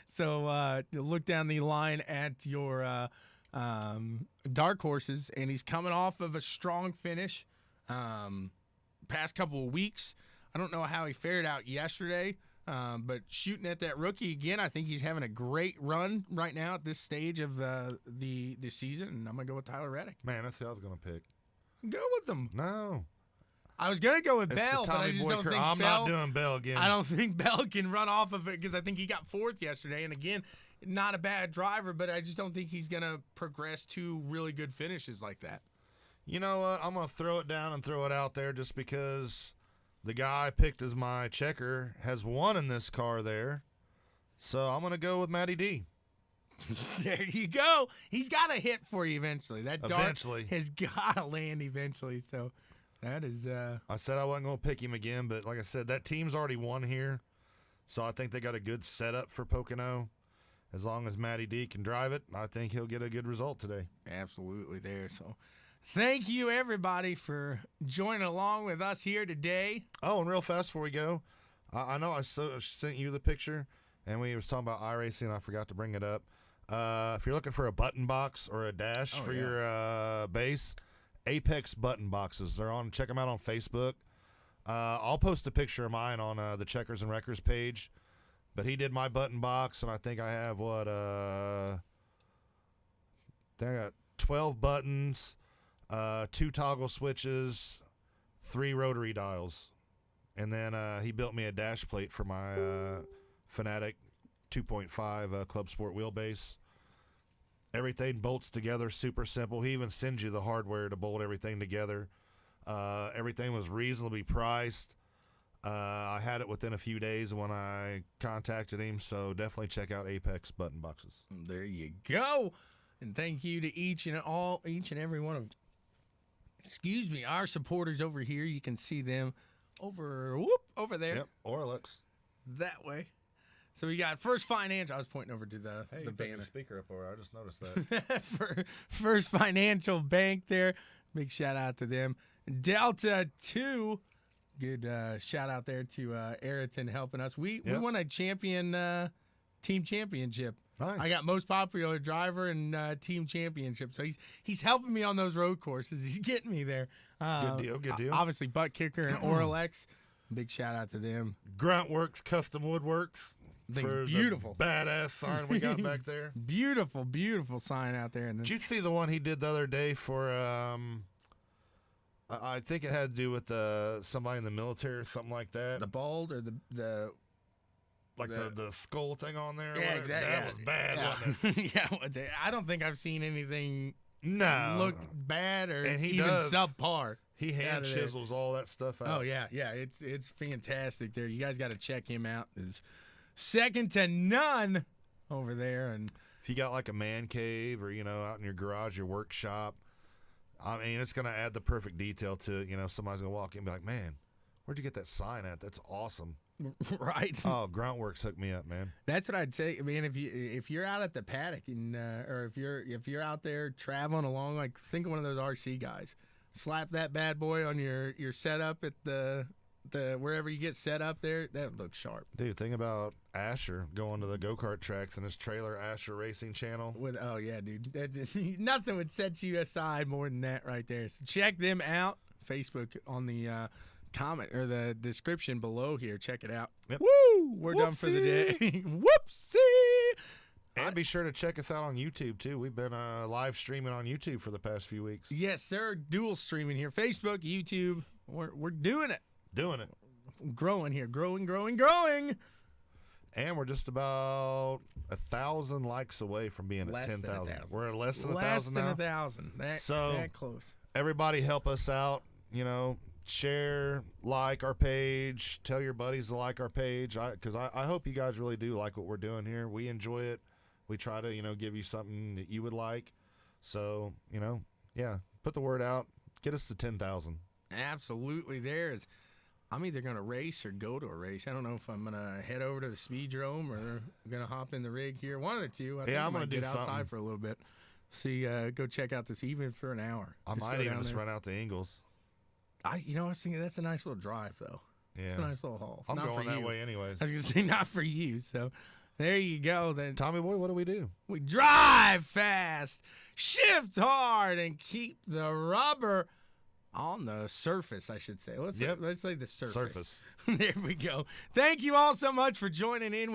So look down the line at your dark horses, and he's coming off of a strong finish. Past couple of weeks, I don't know how he fared out yesterday. But shooting at that rookie again, I think he's having a great run right now at this stage of the season, and I'm going to go with Tyler Reddick. Man, that's who I was going to pick. Go with him. No. I was going to go with It's Bell, the but I Tommy just Boy don't Cur- think I'm Bell. not doing Bell again. I don't think Bell can run off of it because I think he got fourth yesterday. And again, not a bad driver, but I just don't think he's going to progress to really good finishes like that. You know what? I'm going to throw it down and throw it out there just because the guy I picked as my checker has won in this car there. So I'm going to go with Matty D. There you go. He's got to hit for you eventually. That dart Eventually. has got to land eventually. So that is I said I wasn't going to pick him again, but like I said, that team's already won here. So I think they got a good setup for Pocono. As long as Matty D can drive it, I think he'll get a good result today. absolutely there. So thank you, everybody, for joining along with us here today. Oh, and real fast before we go, I know I sent you the picture, and we was talking about iRacing, and I forgot to bring it up. If you're looking for a button box or a dash for your base, Apex button boxes. They're on. Check them out on Facebook. I'll post a picture of mine on the Checkers and Wreckers page. But he did my button box, and I think I have I got 12 buttons, 2 toggle switches, 3 rotary dials, and then he built me a dash plate for my Fanatic 2.5 Club Sport wheelbase. Everything bolts together super simple. He even sends you the hardware to bolt everything together. Everything was reasonably priced. I had it within a few days when I contacted him, so definitely check out Apex button boxes. There you go. And thank you to each and every one of our supporters over here. You can see them over there. Yep, Orlex. That way. So we got First Financial. I was pointing over to the banner. Speaker up over. I just noticed that. For First Financial Bank there. Big shout out to them. Delta 2. Good shout out there to Ayrton helping us. We won a team championship. Nice. I got most popular driver and team championship. So he's helping me on those road courses. He's getting me there. Good deal. Obviously, Butt Kicker and Orlex. Big shout out to them. Gruntworks Custom Woodworks. For beautiful. The badass sign we got back there. Beautiful, beautiful sign out there. And then, Did you see the one he did the other day for, I think it had to do with somebody in the military or something like that? the bald or the the skull thing on there? yeah, exactly. That was bad, yeah. wasn't it? Yeah, I don't think I've seen anything No. look bad or And he even does. subpar. He out hand of there. chisels all that stuff out. Oh yeah, it's fantastic there. You guys got to check him out. It's second to none over there. And If you got like a man cave or, out in your garage, your workshop, I mean, it's going to add the perfect detail to it. Somebody's going to walk in and be like, man, where'd you get that sign at? That's awesome. right, Oh, Gruntworks hooked me up, man. that's what I'd say. I mean, if you're out at the paddock and or if you're out there traveling along, like think of one of those RC guys. Slap that bad boy on your setup at the wherever you get set up there. That looks sharp. Dude, think about Asher going to the go-kart tracks in his trailer, Asher Racing Channel. Oh yeah, dude. Nothing would set you aside more than that right there. So check them out. Facebook on the comment or the description below here. Check it out. Yep. Woo! We're done for the day. Whoopsie! And be sure to check us out on YouTube, too. We've been live streaming on YouTube for the past few weeks. Yes, sir. Dual streaming here. Facebook, YouTube. We're doing it. Doing it. Growing here. Growing. And we're just about 1,000 likes away from being Less at than 10,000. 1,000. We're at less than Less 1,000 than now. 1,000. That close. Everybody help us out. Share, like our page, tell your buddies to like our page. Because I hope you guys really do like what we're doing here. We enjoy it. We try to, give you something that you would like. So, put the word out. Get us to 10,000. Absolutely. I'm either going to race or go to a race. I don't know if I'm going to head over to the speedrome or going to hop in the rig here. One of the two. I think I'm I gonna might get do outside something. for a little bit. See, go check out this even for an hour. I Just might go even down just there. run out to Ingles. I was thinking that's a nice little drive, though. Yeah. It's a nice little haul. I'm Not going for that you. way anyways. I was going to say not for you. So there you go. Then Tommy boy, what do we do? we drive fast, shift hard, and keep the rubber on the surface, I should say. Let's say the surface. Surface. There we go. Thank you all so much for joining in with